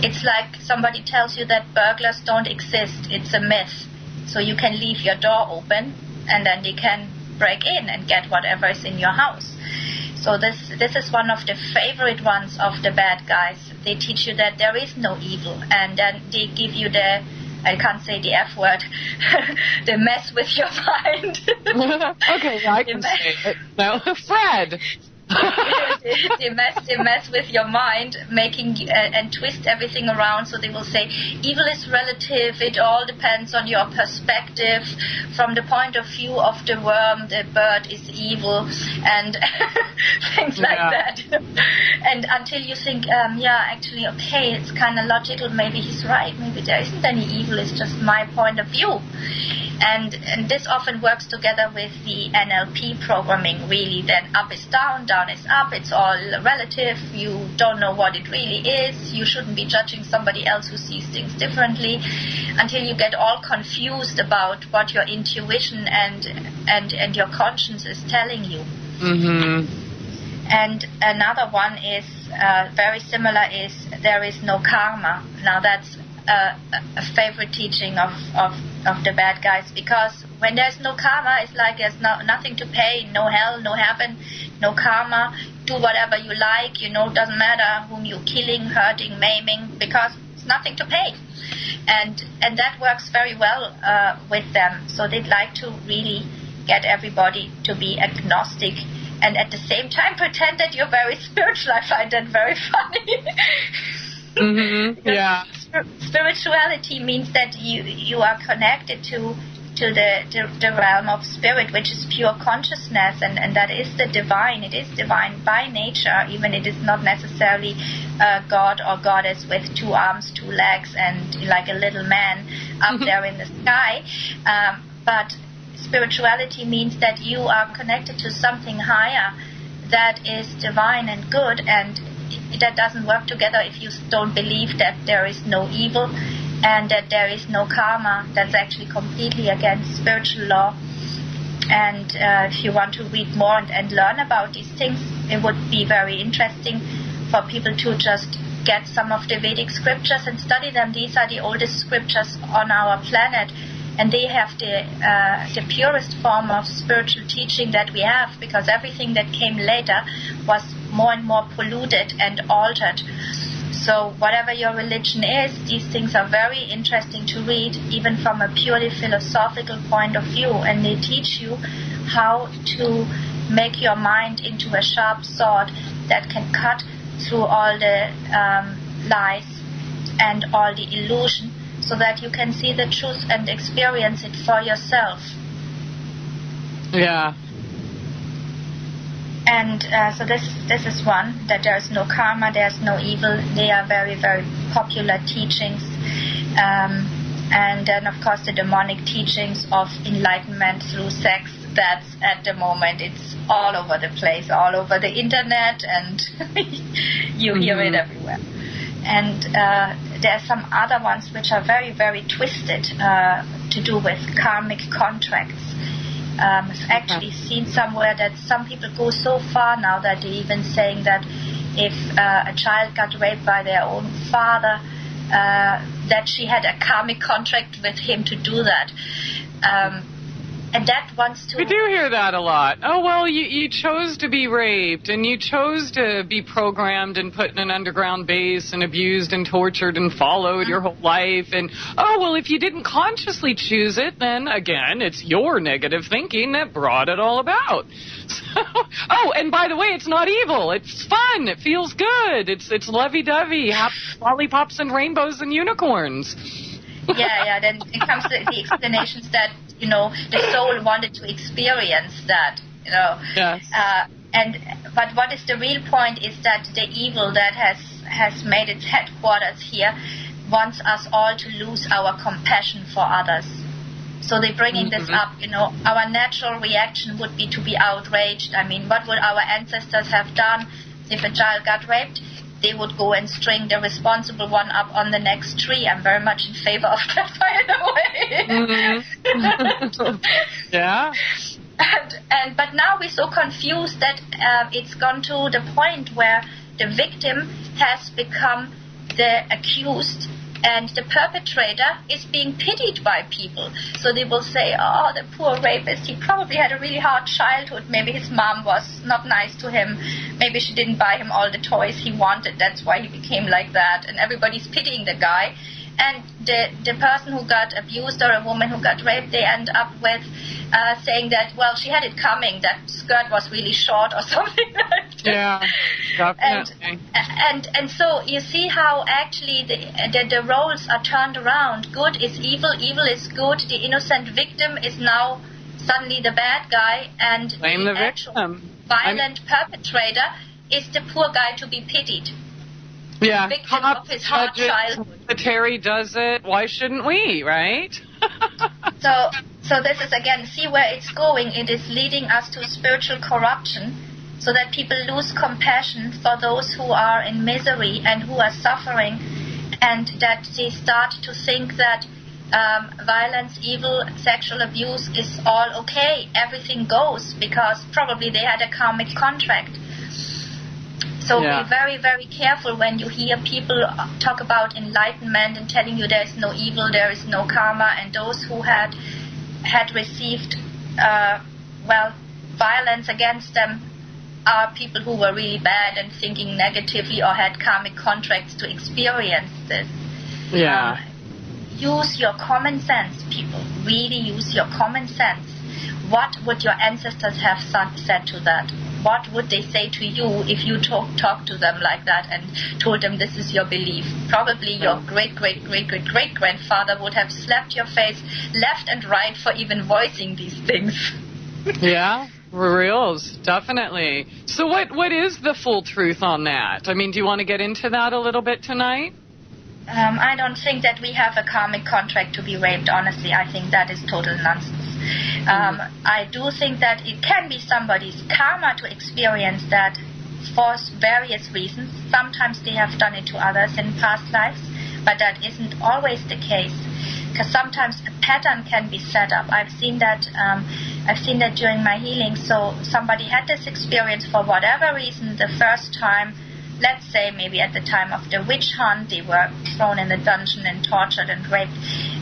It's like somebody tells you that burglars don't exist. It's a myth. So you can leave your door open, and then they can break in and get whatever is in your house. So this is one of the favorite ones of the bad guys. They teach you that there is no evil, and then they give you I can't say the F word, the mess with your mind. Okay, I can say it. No, Fred. they mess with your mind, making and twist everything around. So they will say evil is relative. It all depends on your perspective. From the point of view of the worm, the bird is evil, and things like that. And until you think, actually, okay, it's kind of logical. Maybe he's right. Maybe there isn't any evil. It's just my point of view. And this often works together with the NLP programming, really. Then up is down, down is up. It's all relative. You don't know what it really is. You shouldn't be judging somebody else who sees things differently, until you get all confused about what your intuition and your conscience is telling you. Mm-hmm. And another one is very similar, is there is no karma. Now that's a favorite teaching of the bad guys, because when there's no karma, it's like there's nothing to pay, no hell, no heaven, no karma. Do whatever you like, doesn't matter whom you're killing, hurting, maiming, because it's nothing to pay. And that works very well with them. So they'd like to really get everybody to be agnostic, and at the same time pretend that you're very spiritual. I find that very funny. Mm-hmm. Yeah. Spirituality means that you are connected to the realm of spirit, which is pure consciousness, and that is the divine. It is divine by nature, even it is not necessarily God or goddess with 2 arms, 2 legs, and like a little man up there in the sky. But spirituality means that you are connected to something higher that is divine and good, and that doesn't work together if you don't believe that there is no evil and that there is no karma. That's actually completely against spiritual law. And if you want to read more and learn about these things, it would be very interesting for people to just get some of the Vedic scriptures and study them. These are the oldest scriptures on our planet, and they have the purest form of spiritual teaching that we have, because everything that came later was more and more polluted and altered. So whatever your religion is, these things are very interesting to read, even from a purely philosophical point of view. And they teach you how to make your mind into a sharp sword that can cut through all the lies and all the illusion, so that you can see the truth and experience it for yourself. Yeah. And so this is one, that there is no karma, there is no evil. They are very, very popular teachings. And then, of course, the demonic teachings of enlightenment through sex. That's, at the moment, it's all over the place, all over the internet, and you hear it everywhere. And there are some other ones which are very, very twisted to do with karmic contracts. I've actually seen somewhere that some people go so far now that they're even saying that if a child got raped by their own father, that she had a karmic contract with him to do that. And that wants to... We do hear that a lot. Oh, well, you chose to be raped, and you chose to be programmed and put in an underground base and abused and tortured and followed your whole life. And, oh, well, if you didn't consciously choose it, then, again, it's your negative thinking that brought it all about. So, oh, and by the way, it's not evil. It's fun. It feels good. It's lovey-dovey, lollipops and rainbows and unicorns. Yeah, then it comes to the explanations that, the soul wanted to experience that, Yes. But what is the real point is that the evil that has made its headquarters here wants us all to lose our compassion for others. So they're bringing this up, our natural reaction would be to be outraged. I mean, what would our ancestors have done if a child got raped? They would go and string the responsible one up on the next tree. I'm very much in favor of that, by the way. Yeah. But now we're so confused that it's gone to the point where the victim has become the accused, and the perpetrator is being pitied by people. So they will say, oh, the poor rapist, he probably had a really hard childhood. Maybe his mom was not nice to him. Maybe she didn't buy him all the toys he wanted. That's why he became like that. And everybody's pitying the guy. And the person who got abused, or a woman who got raped, they end up with saying that, well, she had it coming, that skirt was really short or something like that. Yeah, definitely. And so you see how actually the roles are turned around. Good is evil, evil is good. The innocent victim is now suddenly the bad guy, and blame the actual victim. Violent perpetrator is the poor guy to be pitied. Yeah, Victim of his hard childhood. Terry does it. Why shouldn't we, right? So this is, again, see where it's going. It is leading us to spiritual corruption, so that people lose compassion for those who are in misery and who are suffering, and that they start to think that violence, evil, sexual abuse is all okay. Everything goes, because probably they had a karmic contract. So be very, very careful when you hear people talk about enlightenment and telling you there is no evil, there is no karma, and those who had received, violence against them are people who were really bad and thinking negatively, or had karmic contracts to experience this. Yeah. Use your common sense, people. Really use your common sense. What would your ancestors have said to that? What would they say to you if you talk to them like that and told them this is your belief? Probably your great-great-great-great-great-grandfather would have slapped your face left and right for even voicing these things. Yeah, reals, definitely. So what is the full truth on that? I mean, do you want to get into that a little bit tonight? I don't think that we have a karmic contract to be raped, honestly. I think that is total nonsense. I do think that it can be somebody's karma to experience that for various reasons. Sometimes they have done it to others in past lives, but that isn't always the case, because sometimes a pattern can be set up. I've seen that during my healing. So somebody had this experience for whatever reason the first time. Let's say maybe at the time of the witch hunt, they were thrown in a dungeon and tortured and raped.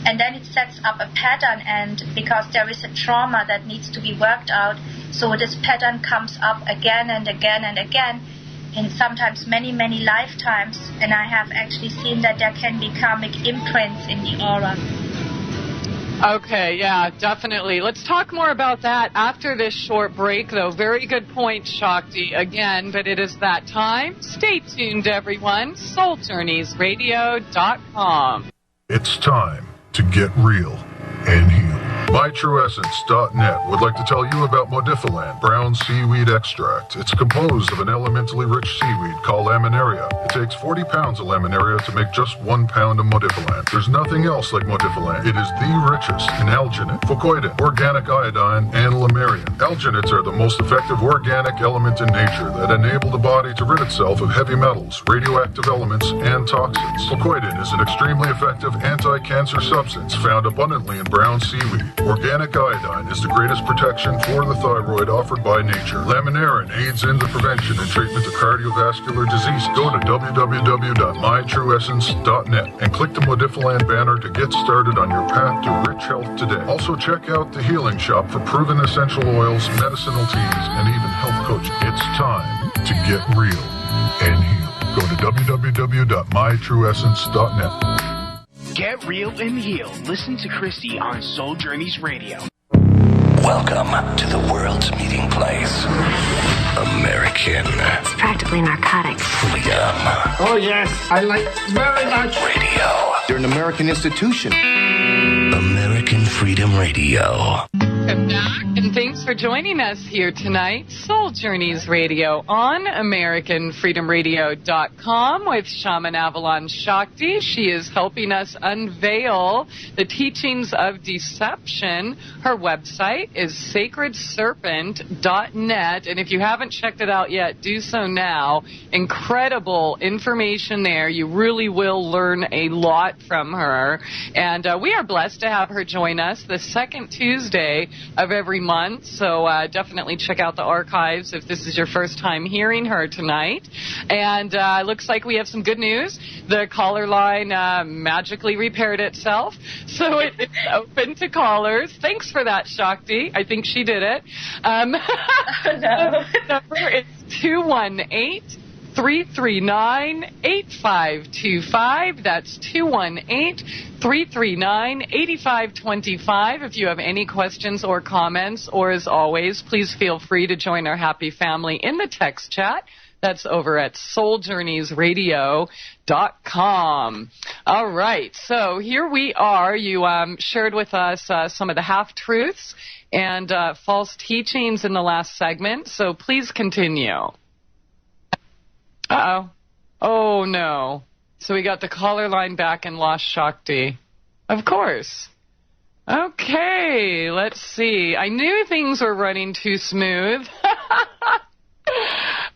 And then it sets up a pattern, and because there is a trauma that needs to be worked out, so this pattern comes up again and again and again. in sometimes many, many lifetimes, and I have actually seen that there can be karmic imprints in the aura. Okay, yeah, definitely. Let's talk more about that after this short break, though. Very good point, Shakti, again, but it is that time. Stay tuned, everyone. SoulJourneysRadio.com. It's time to get real and heal. MyTrueEssence.net would like to tell you about Modifiland brown seaweed extract. It's composed of an elementally rich seaweed called laminaria. It takes 40 pounds of laminaria to make just 1 pound of Modifiland. There's nothing else like Modifiland. It is the richest in alginate, fucoidin, organic iodine, and lamarian. Alginates are the most effective organic element in nature that enable the body to rid itself of heavy metals, radioactive elements, and toxins. Fucoidin is an extremely effective anti-cancer substance found abundantly in brown seaweed. Organic iodine is the greatest protection for the thyroid offered by nature. Laminarin aids in the prevention and treatment of cardiovascular disease. Go to www.mytrueessence.net and click the Modifiland banner to get started on your path to rich health today. Also check out the Healing Shop for proven essential oils, medicinal teas, and even health coaching. It's time to get real and heal. Go to www.mytrueessence.net. Get real and heal. Listen to Christie on Soul Journeys Radio. Welcome to the world's meeting place. American It's practically narcotics. Freedom Oh, yes, I like very much. Radio. You're an American institution. American Freedom Radio. Welcome back, and thanks for joining us here tonight. Soul Journeys Radio on AmericanFreedomRadio.com with Shaman Avalon Sakti. She is helping us unveil the teachings of deception. Her website is sacredserpent.net, and if you haven't checked it out yet, do so now. Incredible information there. You really will learn a lot from her, and we are blessed to have her join us the second Tuesday of every month, so definitely check out the archives if this is your first time hearing her tonight. And looks like we have some good news. The caller line magically repaired itself, so it is open to callers. Thanks for that, Shakti. I think she did it. No. The number is 218-339-8525. That's 218-339-8525. If you have any questions or comments, or as always, please feel free to join our happy family in the text chat. That's over at SoulJourneysRadio.com. All right, so here we are. You shared with us some of the half-truths and false teachings in the last segment, so please continue. Uh-oh. Oh, no. So we got the caller line back and lost Shakti. Of course. Okay, let's see. I knew things were running too smooth.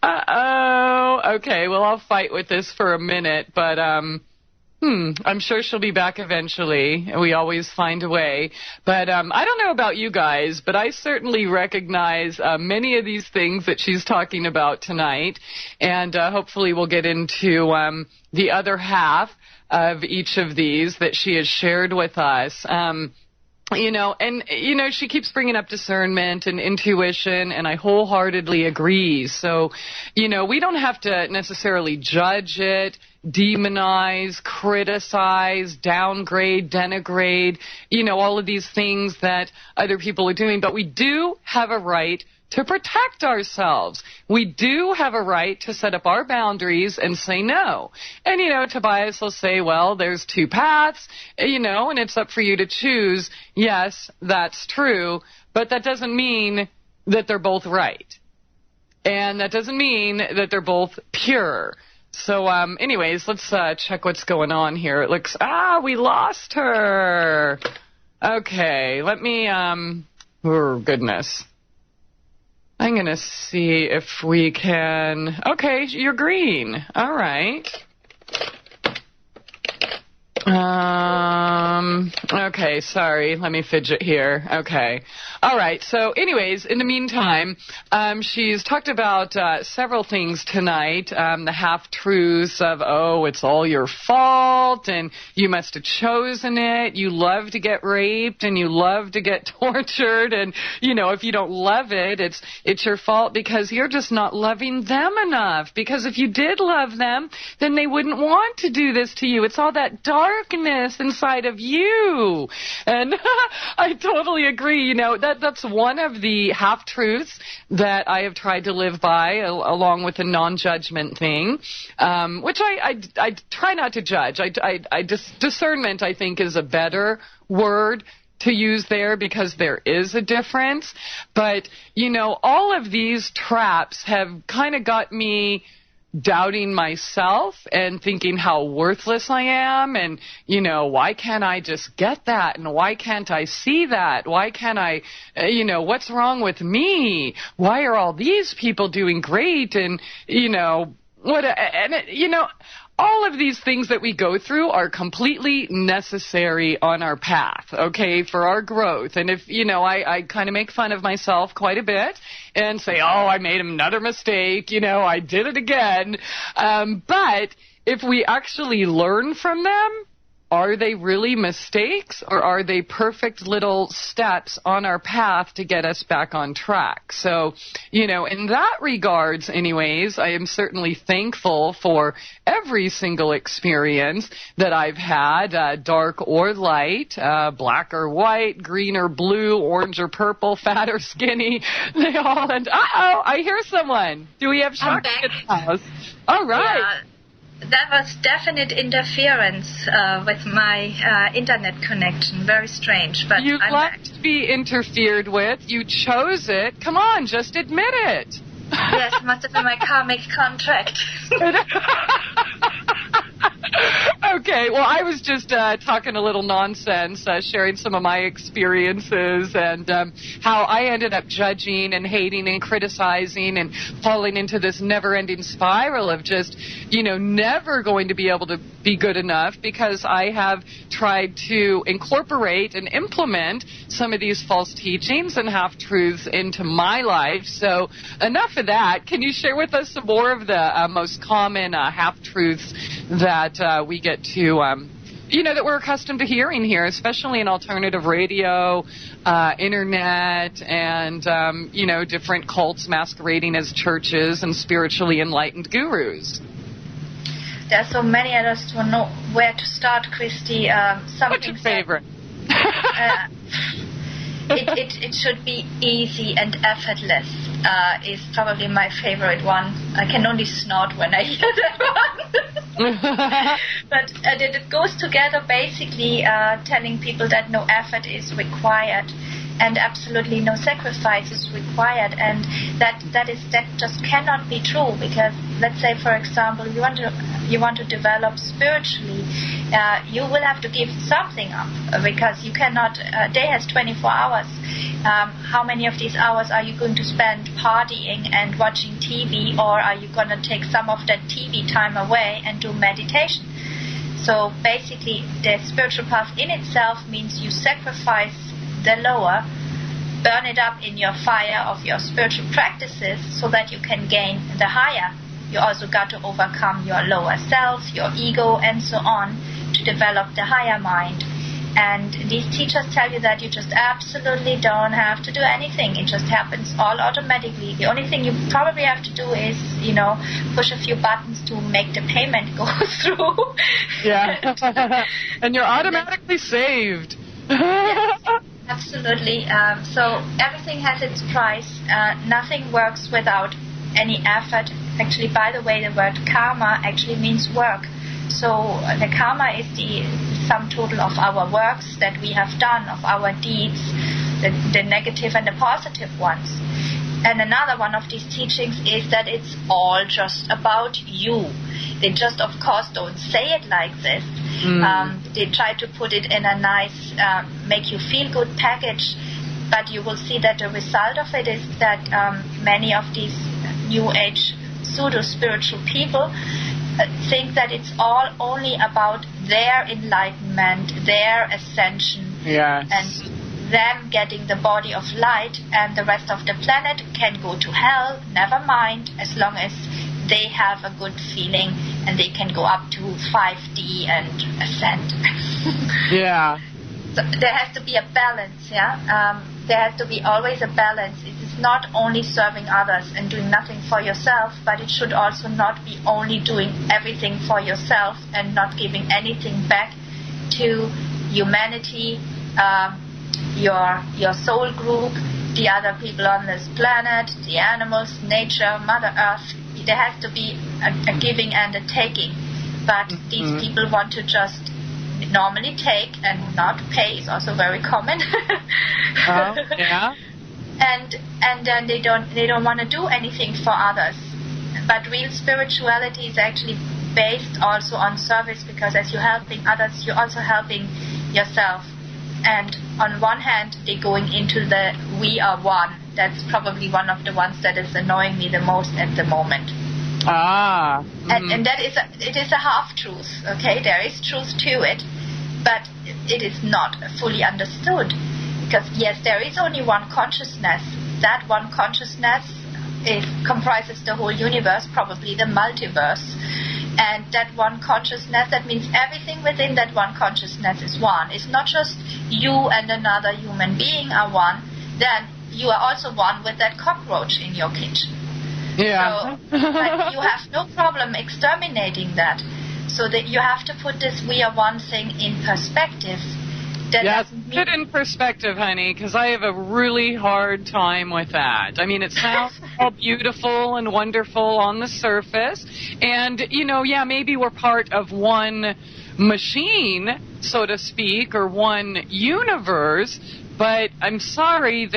Uh-oh. Okay, well, I'll fight with this for a minute, but I'm sure she'll be back eventually. We always find a way. But I don't know about you guys, but I certainly recognize many of these things that she's talking about tonight. And hopefully we'll get into the other half of each of these that she has shared with us. She keeps bringing up discernment and intuition, and I wholeheartedly agree. So, we don't have to necessarily judge it, demonize, criticize, downgrade, denigrate, all of these things that other people are doing, but we do have a right to protect ourselves. We do have a right to set up our boundaries and say no. And, Tobias will say, well, there's two paths, and it's up for you to choose. Yes, that's true, but that doesn't mean that they're both right. And that doesn't mean that they're both pure. So, anyways, let's check what's going on here. It looks, we lost her. Okay, let me, oh, goodness. I'm going to see if we can... Okay, you're green. All right. Okay, sorry. Let me fidget here. Okay. All right. So anyways, in the meantime, she's talked about several things tonight. The half-truths of, oh, it's all your fault, and you must have chosen it. You love to get raped, and you love to get tortured, and, you know, if you don't love it, it's your fault because you're just not loving them enough. Because if you did love them, then they wouldn't want to do this to you. It's all that darkness inside of you. And I totally agree. You know, that's one of the half-truths that I have tried to live by, along with the non-judgment thing, which I try not to judge. Discernment, I think, is a better word to use there because there is a difference. But, you know, all of these traps have kind of got me doubting myself and thinking how worthless I am, and, you know, why can't I just get that, and why can't I see that, why can't I, you know, what's wrong with me, why are all these people doing great, and, you know, all of these things that we go through are completely necessary on our path, okay, for our growth. And if, you know, I kind of make fun of myself quite a bit and say, oh, I made another mistake, you know, I did it again. But if we actually learn from them, are they really mistakes, or are they perfect little steps on our path to get us back on track? So, you know, in that regards, anyways, I am certainly thankful for every single experience that I've had, dark or light, black or white, green or blue, orange or purple, fat or skinny. They all, and uh-oh, I hear someone. Do we have Chuck in the house? All right. Yeah. That was definite interference with my internet connection. Very strange, but you like to be interfered with. You chose it. Come on, just admit it. Yes, must have been my karmic contract. Okay, well, I was just talking a little nonsense, sharing some of my experiences and how I ended up judging and hating and criticizing and falling into this never-ending spiral of just, you know, never going to be able to be good enough because I have tried to incorporate and implement some of these false teachings and half-truths into my life. So enough of that. Can you share with us some more of the most common half-truths that we get to, you know, that we're accustomed to hearing here, especially in alternative radio, internet, and, you know, different cults masquerading as churches and spiritually enlightened gurus? There are so many. I just don't know where to start, Christie. What's your favorite? It should be easy and effortless is probably my favorite one. I can only snort when I hear that one. But it goes together basically telling people that no effort is required and absolutely no sacrifice is required, and that just cannot be true, because let's say, for example, you want to develop spiritually, you will have to give something up, because you cannot, a day has 24 hours. How many of these hours are you going to spend partying and watching TV, or are you going to take some of that TV time away and do meditation? So basically, the spiritual path in itself means you sacrifice the lower, burn it up in your fire of your spiritual practices so that you can gain the higher. You also got to overcome your lower self, your ego, and so on, to develop the higher mind. And these teachers tell you that you just absolutely don't have to do anything. It just happens all automatically. The only thing you probably have to do is, you know, push a few buttons to make the payment go through. Yeah. And you're automatically saved. Yes, absolutely. So everything has its price. Nothing works without any effort. Actually, by the way, the word karma actually means work. So the karma is the sum total of our works that we have done, of our deeds, the negative and the positive ones. And another one of these teachings is that it's all just about you. They just, of course, don't say it like this. They try to put it in a nice, make you feel good package. But you will see that the result of it is that many of these New Age pseudo-spiritual people think that it's all only about their enlightenment, their ascension, and them getting the body of light, and the rest of the planet can go to hell, never mind, as long as they have a good feeling and they can go up to 5D and ascend. So there has to be a balance, there has to be always a balance. It is not only serving others and doing nothing for yourself, but it should also not be only doing everything for yourself and not giving anything back to humanity, your soul group, the other people on this planet, the animals, nature, Mother Earth. There has to be a giving and a taking. But these people want to just normally take and not pay is also very common. And then they don't want to do anything for others. But real spirituality is actually based also on service, because as you're helping others, you're also helping yourself. And on one hand, they're going into the we are one. That's probably one of the ones that is annoying me the most at the moment. And that is it is a half-truth, okay? There is truth to it, but it is not fully understood. Because, yes, there is only one consciousness. That one consciousness comprises the whole universe, probably the multiverse. And that one consciousness, that means everything within that one consciousness is one. It's not just you and another human being are one. Then you are also one with that cockroach in your kitchen. So, but you have no problem exterminating that. So that you have to put this we are one thing in perspective. Put it in perspective, honey, because I have a really hard time with that. I mean, it sounds all beautiful and wonderful on the surface, and, maybe we're part of one machine, so to speak, or one universe, but I'm sorry,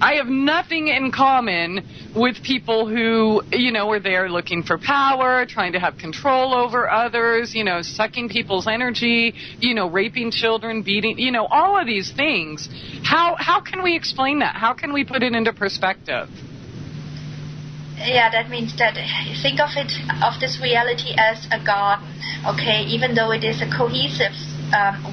I have nothing in common with people who, are there looking for power, trying to have control over others, sucking people's energy, raping children, beating, all of these things. How can we explain that? How can we put it into perspective? Yeah, that means that think of this reality as a garden, okay? Even though it is a cohesive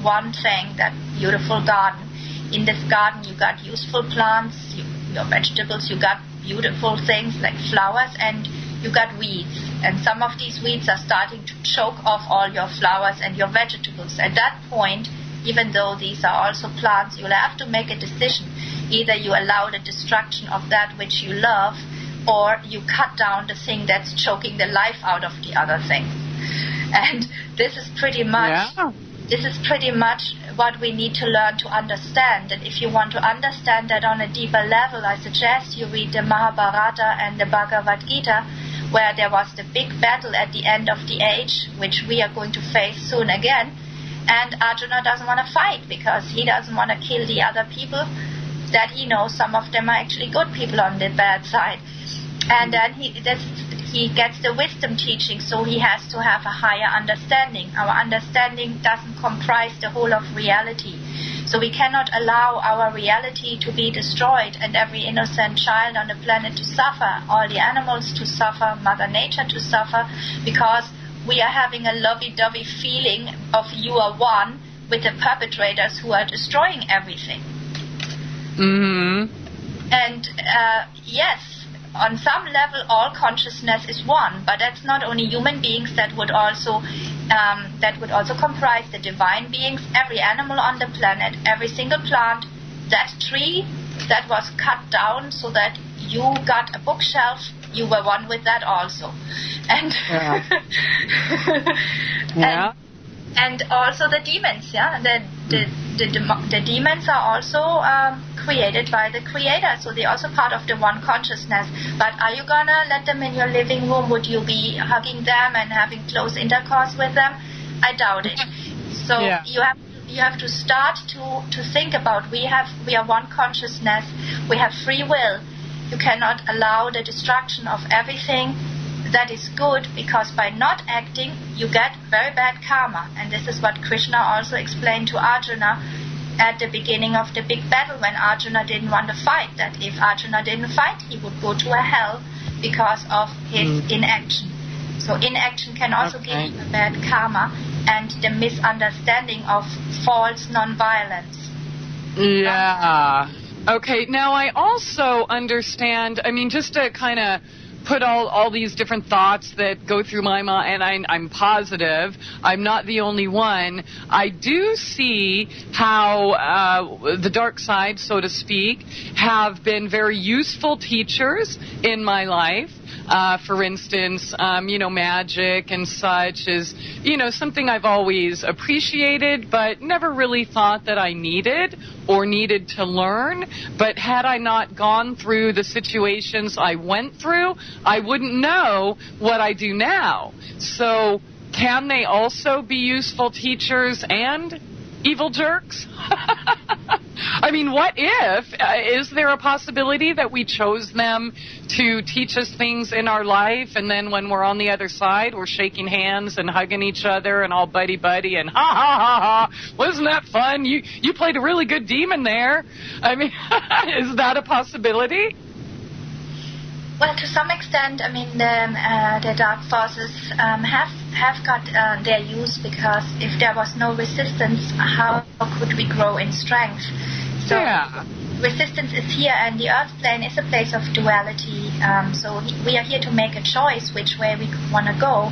one thing, that beautiful garden. In this garden, you got useful plants, your vegetables, you got beautiful things like flowers, and you got weeds. And some of these weeds are starting to choke off all your flowers and your vegetables. At that point, even though these are also plants, you'll have to make a decision. Either you allow the destruction of that which you love, or you cut down the thing that's choking the life out of the other thing. And this is pretty much... This is pretty much what we need to learn to understand. And if you want to understand that on a deeper level, I suggest you read the Mahabharata and the Bhagavad Gita, where there was the big battle at the end of the age, which we are going to face soon again. And Arjuna doesn't want to fight because he doesn't want to kill the other people that he knows some of them are actually good people on the bad side. And then he gets the wisdom teaching, so he has to have a higher understanding. Our understanding doesn't comprise the whole of reality. So we cannot allow our reality to be destroyed and every innocent child on the planet to suffer, all the animals to suffer, Mother Nature to suffer, because we are having a lovey-dovey feeling of you are one with the perpetrators who are destroying everything. And yes, on some level, all consciousness is one, but that's not only human beings. That would also comprise the divine beings, every animal on the planet, every single plant, that tree that was cut down so that you got a bookshelf. You were one with that also, and and also the demons. The demons are also created by the Creator, so they're also part of the one consciousness. But are you gonna let them in your living room? Would you be hugging them and having close intercourse with them? I doubt it. So you have to start to think about we are one consciousness. We have free will. You cannot allow the destruction of everything that is good, because by not acting you get very bad karma. And this is what Krishna also explained to Arjuna at the beginning of the big battle, when Arjuna didn't want to fight, that if Arjuna didn't fight, he would go to a hell because of his inaction. So inaction can also give you a bad karma and the misunderstanding of false nonviolence. Yeah. Okay, now I also understand, I mean, just to kind of put all these different thoughts that go through my mind, and I'm positive I'm not the only one. I do see how the dark side, so to speak, have been very useful teachers in my life. For instance, magic and such is, something I've always appreciated, but never really thought that I needed or needed to learn. But had I not gone through the situations I went through, I wouldn't know what I do now. So can they also be useful teachers and evil jerks? I mean, what if? Is there a possibility that we chose them to teach us things in our life, and then when we're on the other side, we're shaking hands and hugging each other and all buddy-buddy and ha-ha-ha-ha, wasn't that fun? You played a really good demon there. I mean, is that a possibility? Well, to some extent, I mean, the dark forces have got their use, because if there was no resistance, how could we grow in strength? So resistance is here, and the earth plane is a place of duality. So we are here to make a choice which way we want to go,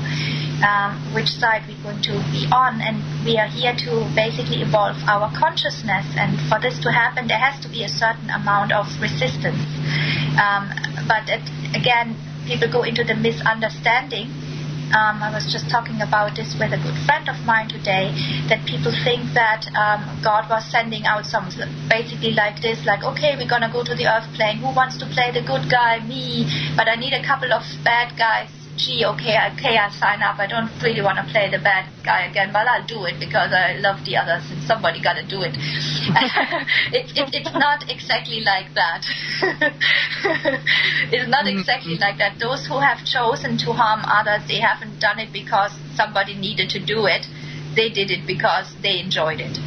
which side we're going to be on, and we are here to basically evolve our consciousness. And for this to happen, there has to be a certain amount of resistance. But again, people go into the misunderstanding. I was just talking about this with a good friend of mine today, that people think that God was sending out some, basically like this, like, okay, we're going to go to the earth plane. Who wants to play the good guy? Me. But I need a couple of bad guys. Gee, okay, I'll sign up. I don't really want to play the bad guy again, but I'll do it because I love the others and somebody got to do it. It's not exactly like that. It's not exactly like that. Those who have chosen to harm others, they haven't done it because somebody needed to do it. They did it because they enjoyed it.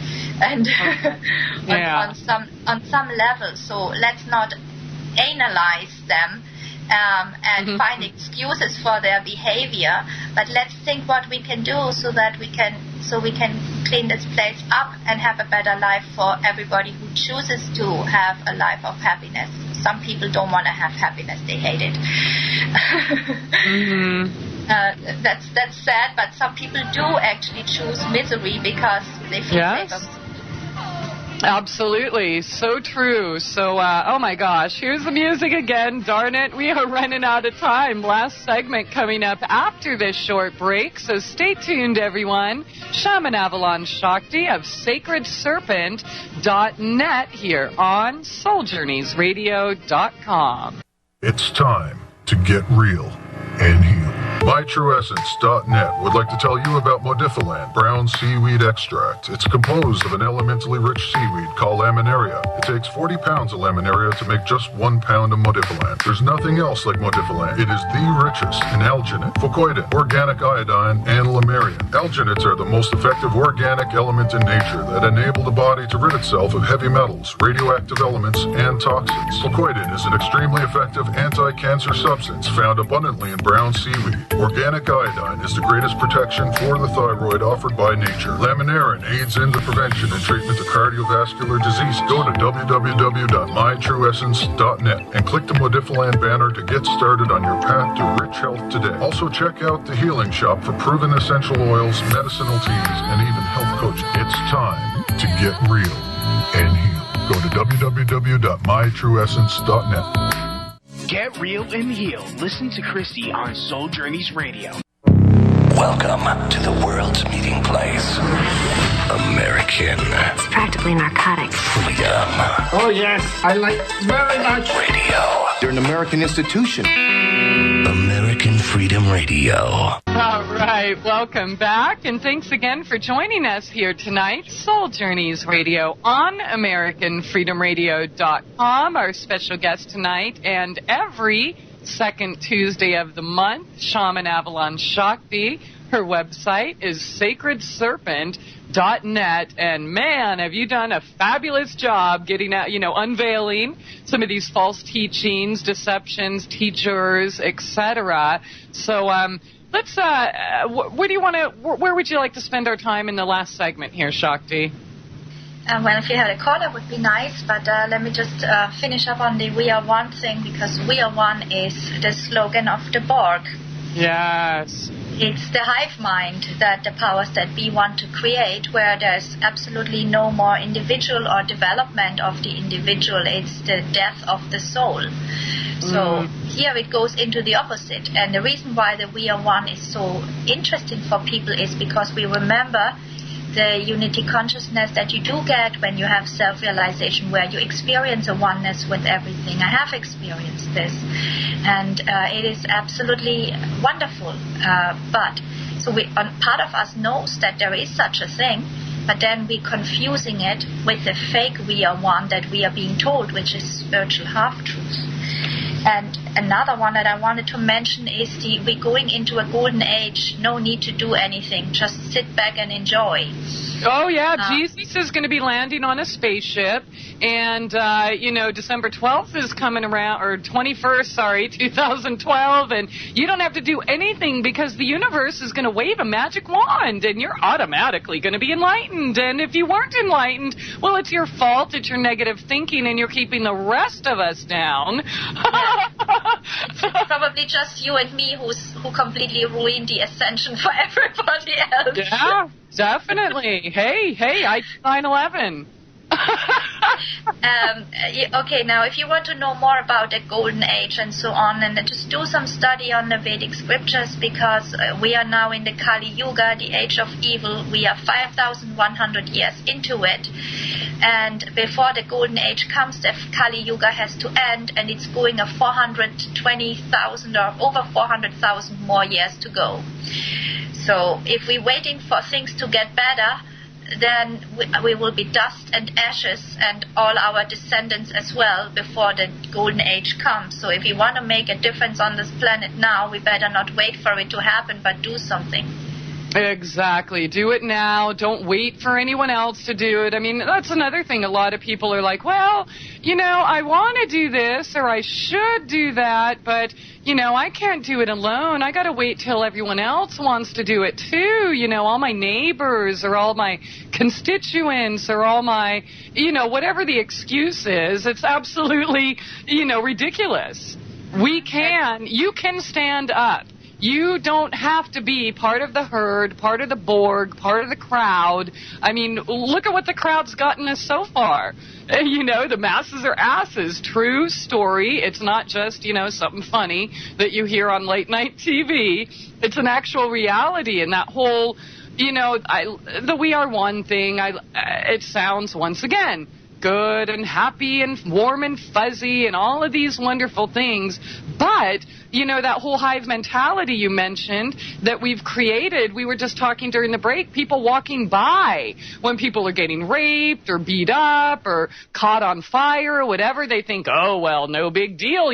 And on some level, so let's not analyze them and find excuses for their behavior, but let's think what we can do so we can clean this place up and have a better life for everybody who chooses to have a life of happiness. Some people don't want to have happiness, they hate it. That's sad, but some people do actually choose misery because they feel safer. Absolutely. So true. So, oh my gosh, here's the music again. Darn it, we are running out of time. Last segment coming up after this short break, so stay tuned, everyone. Shaman Avalon Sakti of sacredserpent.net here on souljourneysradio.com. It's time to get real and heal. MyTrueEssence.net would like to tell you about Modifiland brown seaweed extract. It's composed of an elementally rich seaweed called laminaria. It takes 40 pounds of laminaria to make just 1 pound of Modifiland. There's nothing else like Modifiland. It is the richest in alginate, fucoidin, organic iodine, and lamarian. Alginates are the most effective organic element in nature that enable the body to rid itself of heavy metals, radioactive elements, and toxins. Fucoidin is an extremely effective anti-cancer substance found abundantly in brown seaweed. Organic iodine is the greatest protection for the thyroid offered by nature. Laminarin aids in the prevention and treatment of cardiovascular disease. Go to www.mytrueessence.net and click the Modifiland banner to get started on your path to rich health today. Also check out the Healing Shop for proven essential oils, medicinal teas, and even health coaching. It's time to get real and heal. Go to www.mytrueessence.net. Get real and heal. Listen to Christie on Soul Journeys Radio. Welcome to the world's meeting place. American. It's practically narcotics. Freedom. Oh, yes, I like very much. Radio. They're an American institution. American Freedom Radio. All right, welcome back, and thanks again for joining us here tonight. Soul Journeys Radio on AmericanFreedomRadio.com. Our special guest tonight, and every second Tuesday of the month, Shaman Avalon Sakti. Her website is sacredserpent.net, and man, have you done a fabulous job getting out, unveiling some of these false teachings, deceptions, teachers, etc. So let's, where do you want to, where would you like to spend our time in the last segment here, Shakti? Well, if you had a call, that would be nice, but let me just finish up on the We Are One thing, because We Are One is the slogan of the Borg. Yes. It's the hive mind that the powers that be want to create, where there's absolutely no more individual or development of the individual. It's the death of the soul. So here it goes into the opposite. And the reason why the We Are One is so interesting for people is because we remember the unity consciousness that you do get when you have self-realization, where you experience a oneness with everything. I have experienced this, and it is absolutely wonderful. But part of us knows that there is such a thing, but then we're confusing it with the fake We Are One that we are being told, which is spiritual half-truth. And another one that I wanted to mention is we're going into a golden age. No need to do anything. Just sit back and enjoy. Oh, yeah. Jesus is going to be landing on a spaceship. And, December 12th is coming around, or 21st, 2012. And you don't have to do anything because the universe is going to wave a magic wand and you're automatically going to be enlightened. And if you weren't enlightened, well, it's your fault. It's your negative thinking and you're keeping the rest of us down. It's probably just you and me who completely ruined the ascension for everybody else. Yeah, definitely. Hey, I 9/11. Okay, now if you want to know more about the golden age and so on, and just do some study on the Vedic scriptures, because we are now in the Kali Yuga, the age of evil. We are 5,100 years into it, and before the golden age comes, the Kali Yuga has to end, and it's going a 420,000 or over 400,000 more years to go. So if we're waiting for things to get better, then we will be dust and ashes, and all our descendants as well, before the golden age comes. So if we want to make a difference on this planet now, we better not wait for it to happen, but do something. Exactly. Do it now. Don't wait for anyone else to do it. I mean, that's another thing. A lot of people are like, well, I want to do this or I should do that, but, I can't do it alone. I got to wait till everyone else wants to do it too. All my neighbors or all my constituents or all my, whatever the excuse is. It's absolutely, ridiculous. You can stand up. You don't have to be part of the herd, part of the Borg, part of the crowd. I mean, look at what the crowd's gotten us so far. The masses are asses. True story. It's not just, something funny that you hear on late night TV. It's an actual reality. And that whole, the We Are One thing, it sounds, once again, good and happy and warm and fuzzy and all of these wonderful things. But, that whole hive mentality you mentioned that we've created, we were just talking during the break, people walking by when people are getting raped or beat up or caught on fire or whatever, they think, oh, well, no big deal,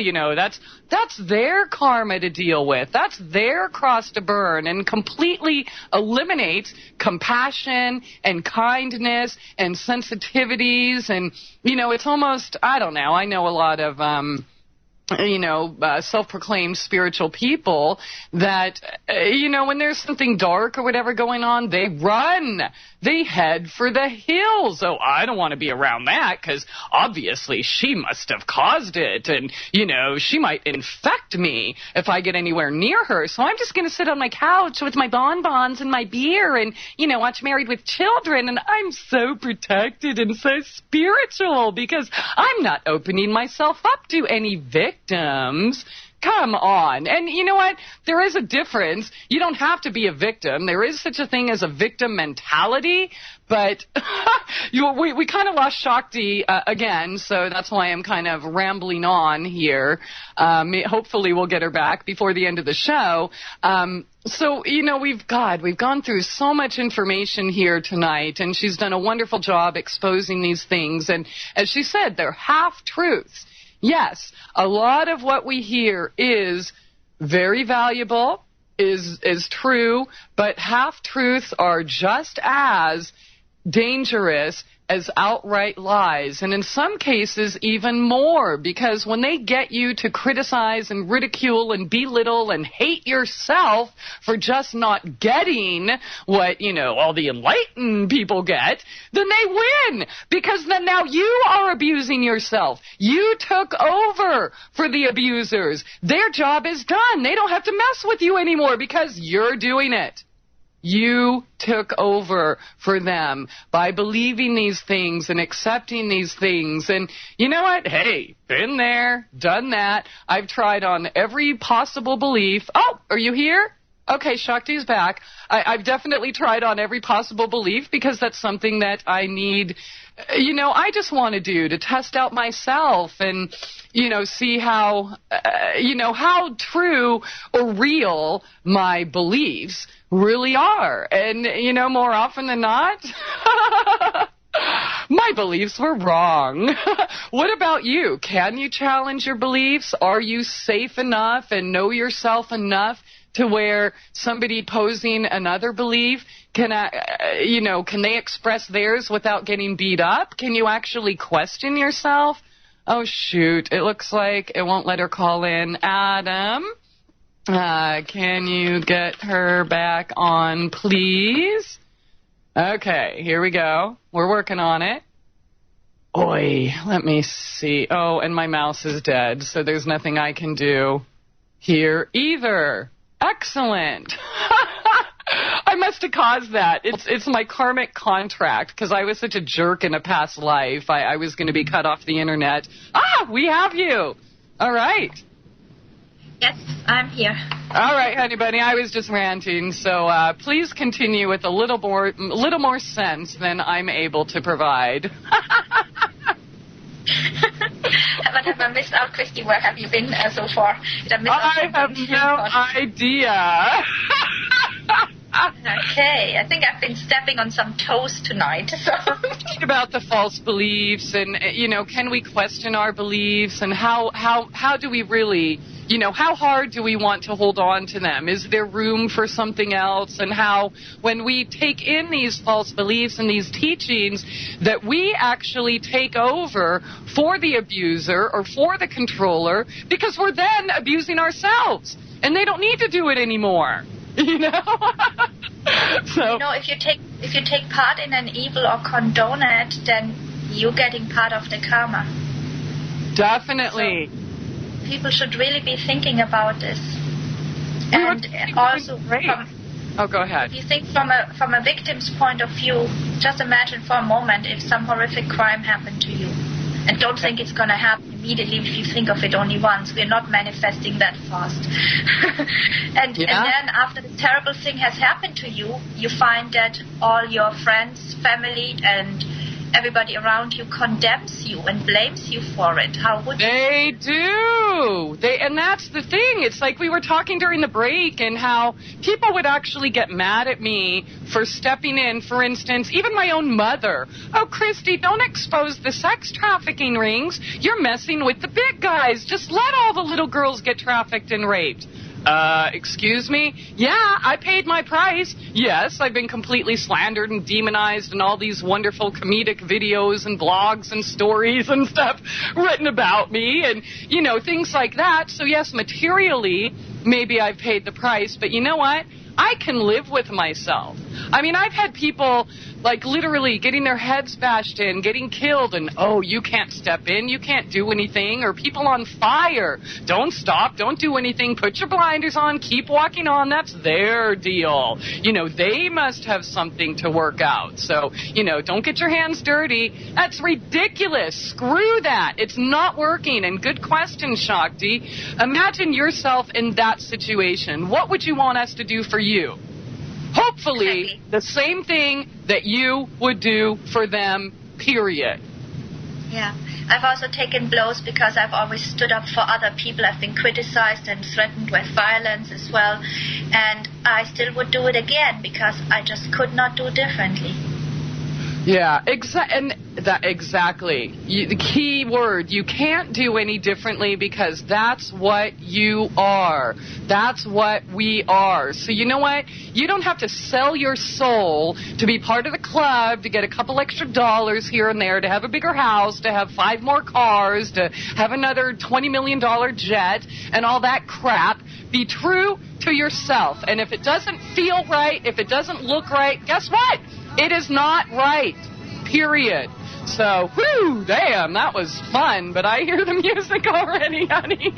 that's their karma to deal with. That's their cross to burn, and completely eliminates compassion and kindness and sensitivities. And, it's almost, I don't know, I know a lot of, self-proclaimed spiritual people that, when there's something dark or whatever going on, they run. They head for the hills. Oh, I don't want to be around that because obviously she must have caused it. And, she might infect me if I get anywhere near her. So I'm just going to sit on my couch with my bonbons and my beer and, watch Married with Children. And I'm so protected and so spiritual because I'm not opening myself up to any victims. Come on. And you know what? There is a difference. You don't have to be a victim. There is such a thing as a victim mentality. But we kind of lost Shakti again, so that's why I'm kind of rambling on here. Hopefully we'll get her back before the end of the show. So, we've gone through so much information here tonight, and she's done a wonderful job exposing these things. And as she said, they're half-truths. Yes, a lot of what we hear is very valuable, is true, but half-truths are just as dangerous as outright lies, and in some cases even more, because when they get you to criticize and ridicule and belittle and hate yourself for just not getting what, all the enlightened people get, then they win, because then now you are abusing yourself. You took over for the abusers. Their job is done. They don't have to mess with you anymore because you're doing it. You took over for them by believing these things and accepting these things. And you know what? Hey, been there, done that. I've tried on every possible belief. Oh, are you here? Okay, Shakti's back. I've definitely tried on every possible belief because that's something that I need. I just want to do to test out myself and, see how, how true or real my beliefs really are. And, more often than not, my beliefs were wrong. What about you? Can you challenge your beliefs? Are you safe enough and know yourself enough to where somebody posing another belief can they express theirs without getting beat up? Can you actually question yourself? Oh, shoot. It looks like it won't let her call in. Adam, can you get her back on, please? Okay, here we go. We're working on it. Oi, let me see. Oh, and my mouse is dead, so there's nothing I can do here either. Excellent. I must have caused that. It's my karmic contract because I was such a jerk in a past life. I was going to be cut off the internet. We have you. All right. Yes, I'm here. All right, honey bunny. I was just ranting. So please continue with a little more sense than I'm able to provide. What have I missed out, Christie? Where have you been so far? I have no idea. Okay, I think I've been stepping on some toes tonight. So. About the false beliefs and, can we question our beliefs and how do we really, how hard do we want to hold on to them? Is there room for something else? And how, when we take in these false beliefs and these teachings, that we actually take over for the abuser or for the controller because we're then abusing ourselves and they don't need to do it anymore. So if you take part in an evil or condone it, then you're getting part of the karma. Definitely. So people should really be thinking about this. And also, go ahead. If you think from a victim's point of view, just imagine for a moment if some horrific crime happened to you. And don't think it's going to happen immediately if you think of it only once. We're not manifesting that fast. And then after the terrible thing has happened to you, you find that all your friends, family, and everybody around you condemns you and blames you for it. How would they do? And that's the thing. It's like we were talking during the break and how people would actually get mad at me for stepping in, for instance, even my own mother. Oh, Christie, don't expose the sex trafficking rings. You're messing with the big guys. Just let all the little girls get trafficked and raped. Excuse me? Yeah, I paid my price. Yes, I've been completely slandered and demonized and all these wonderful comedic videos and blogs and stories and stuff written about me and, things like that. So yes, materially, maybe I've paid the price, but you know what? I can live with myself. I mean, I've had people, like, literally getting their heads bashed in, getting killed, and, oh, you can't step in, you can't do anything, or people on fire. Don't stop, don't do anything, put your blinders on, keep walking on, that's their deal. They must have something to work out. So, don't get your hands dirty. That's ridiculous. Screw that. It's not working. And good question, Shakti. Imagine yourself in that situation. What would you want us to do for you? Hopefully, the same thing that you would do for them, period. Yeah. I've also taken blows because I've always stood up for other people. I've been criticized and threatened with violence as well. And I still would do it again because I just could not do differently. Yeah, exactly. The key word, you can't do any differently because that's what you are. That's what we are. So you know what? You don't have to sell your soul to be part of the club, to get a couple extra dollars here and there, to have a bigger house, to have 5 more cars, to have another $20 million jet, and all that crap. Be true to yourself. And if it doesn't feel right, if it doesn't look right, guess what? It is not right, period. So, whew, damn, that was fun, but I hear the music already, honey.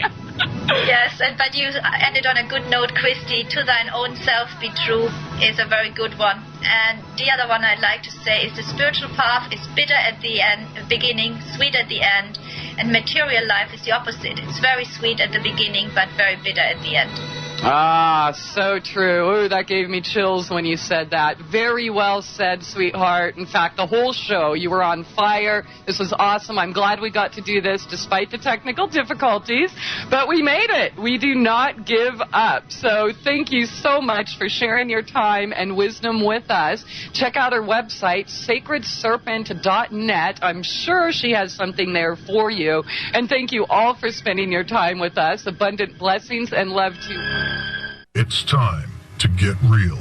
Yes, but you ended on a good note, Christie. To thine own self be true is a very good one. And the other one I'd like to say is the spiritual path is bitter at the beginning, sweet at the end, and material life is the opposite. It's very sweet at the beginning, but very bitter at the end. Ah, so true. Ooh, that gave me chills when you said that. Very well said, sweetheart. In fact, the whole show, you were on fire. This was awesome. I'm glad we got to do this despite the technical difficulties, but we made it. We do not give up. So thank you so much for sharing your time and wisdom with us. Check out her website, sacredserpent.net. I'm sure she has something there for you. And thank you all for spending your time with us. Abundant blessings and love to you. It's time to get real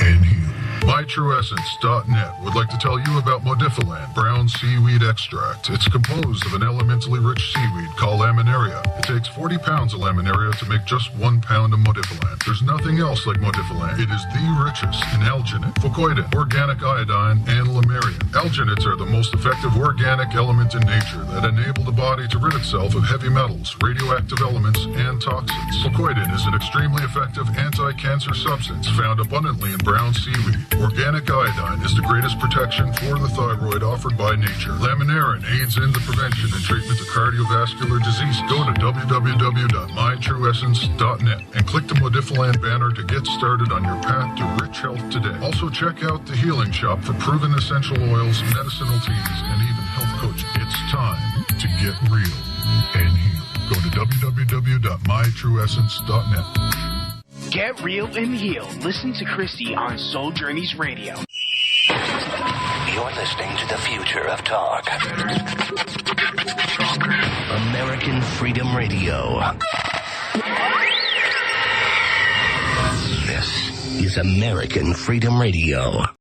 and heal. MyTrueEssence.net would like to tell you about Modifiland brown seaweed extract. It's composed of an elementally rich seaweed called laminaria. It takes 40 pounds of laminaria to make just 1 pound of Modifiland. There's nothing else like Modifiland. It is the richest in alginate, fucoidin, organic iodine, and lamarian. Alginates are the most effective organic element in nature that enable the body to rid itself of heavy metals, radioactive elements, and toxins. Fucoidin is an extremely effective anti-cancer substance found abundantly in brown seaweed. Organic iodine is the greatest protection for the thyroid offered by nature. Laminarin aids in the prevention and treatment of cardiovascular disease. Go to www.mytrueessence.net and click the Modifiland banner to get started on your path to rich health today. Also check out the Healing Shop for proven essential oils, medicinal teas, and even health coaching. It's time to get real and heal. Go to www.mytrueessence.net. Get real and heal. Listen to Christie on Soul Journeys Radio. You're listening to the future of talk. American Freedom Radio. This is American Freedom Radio.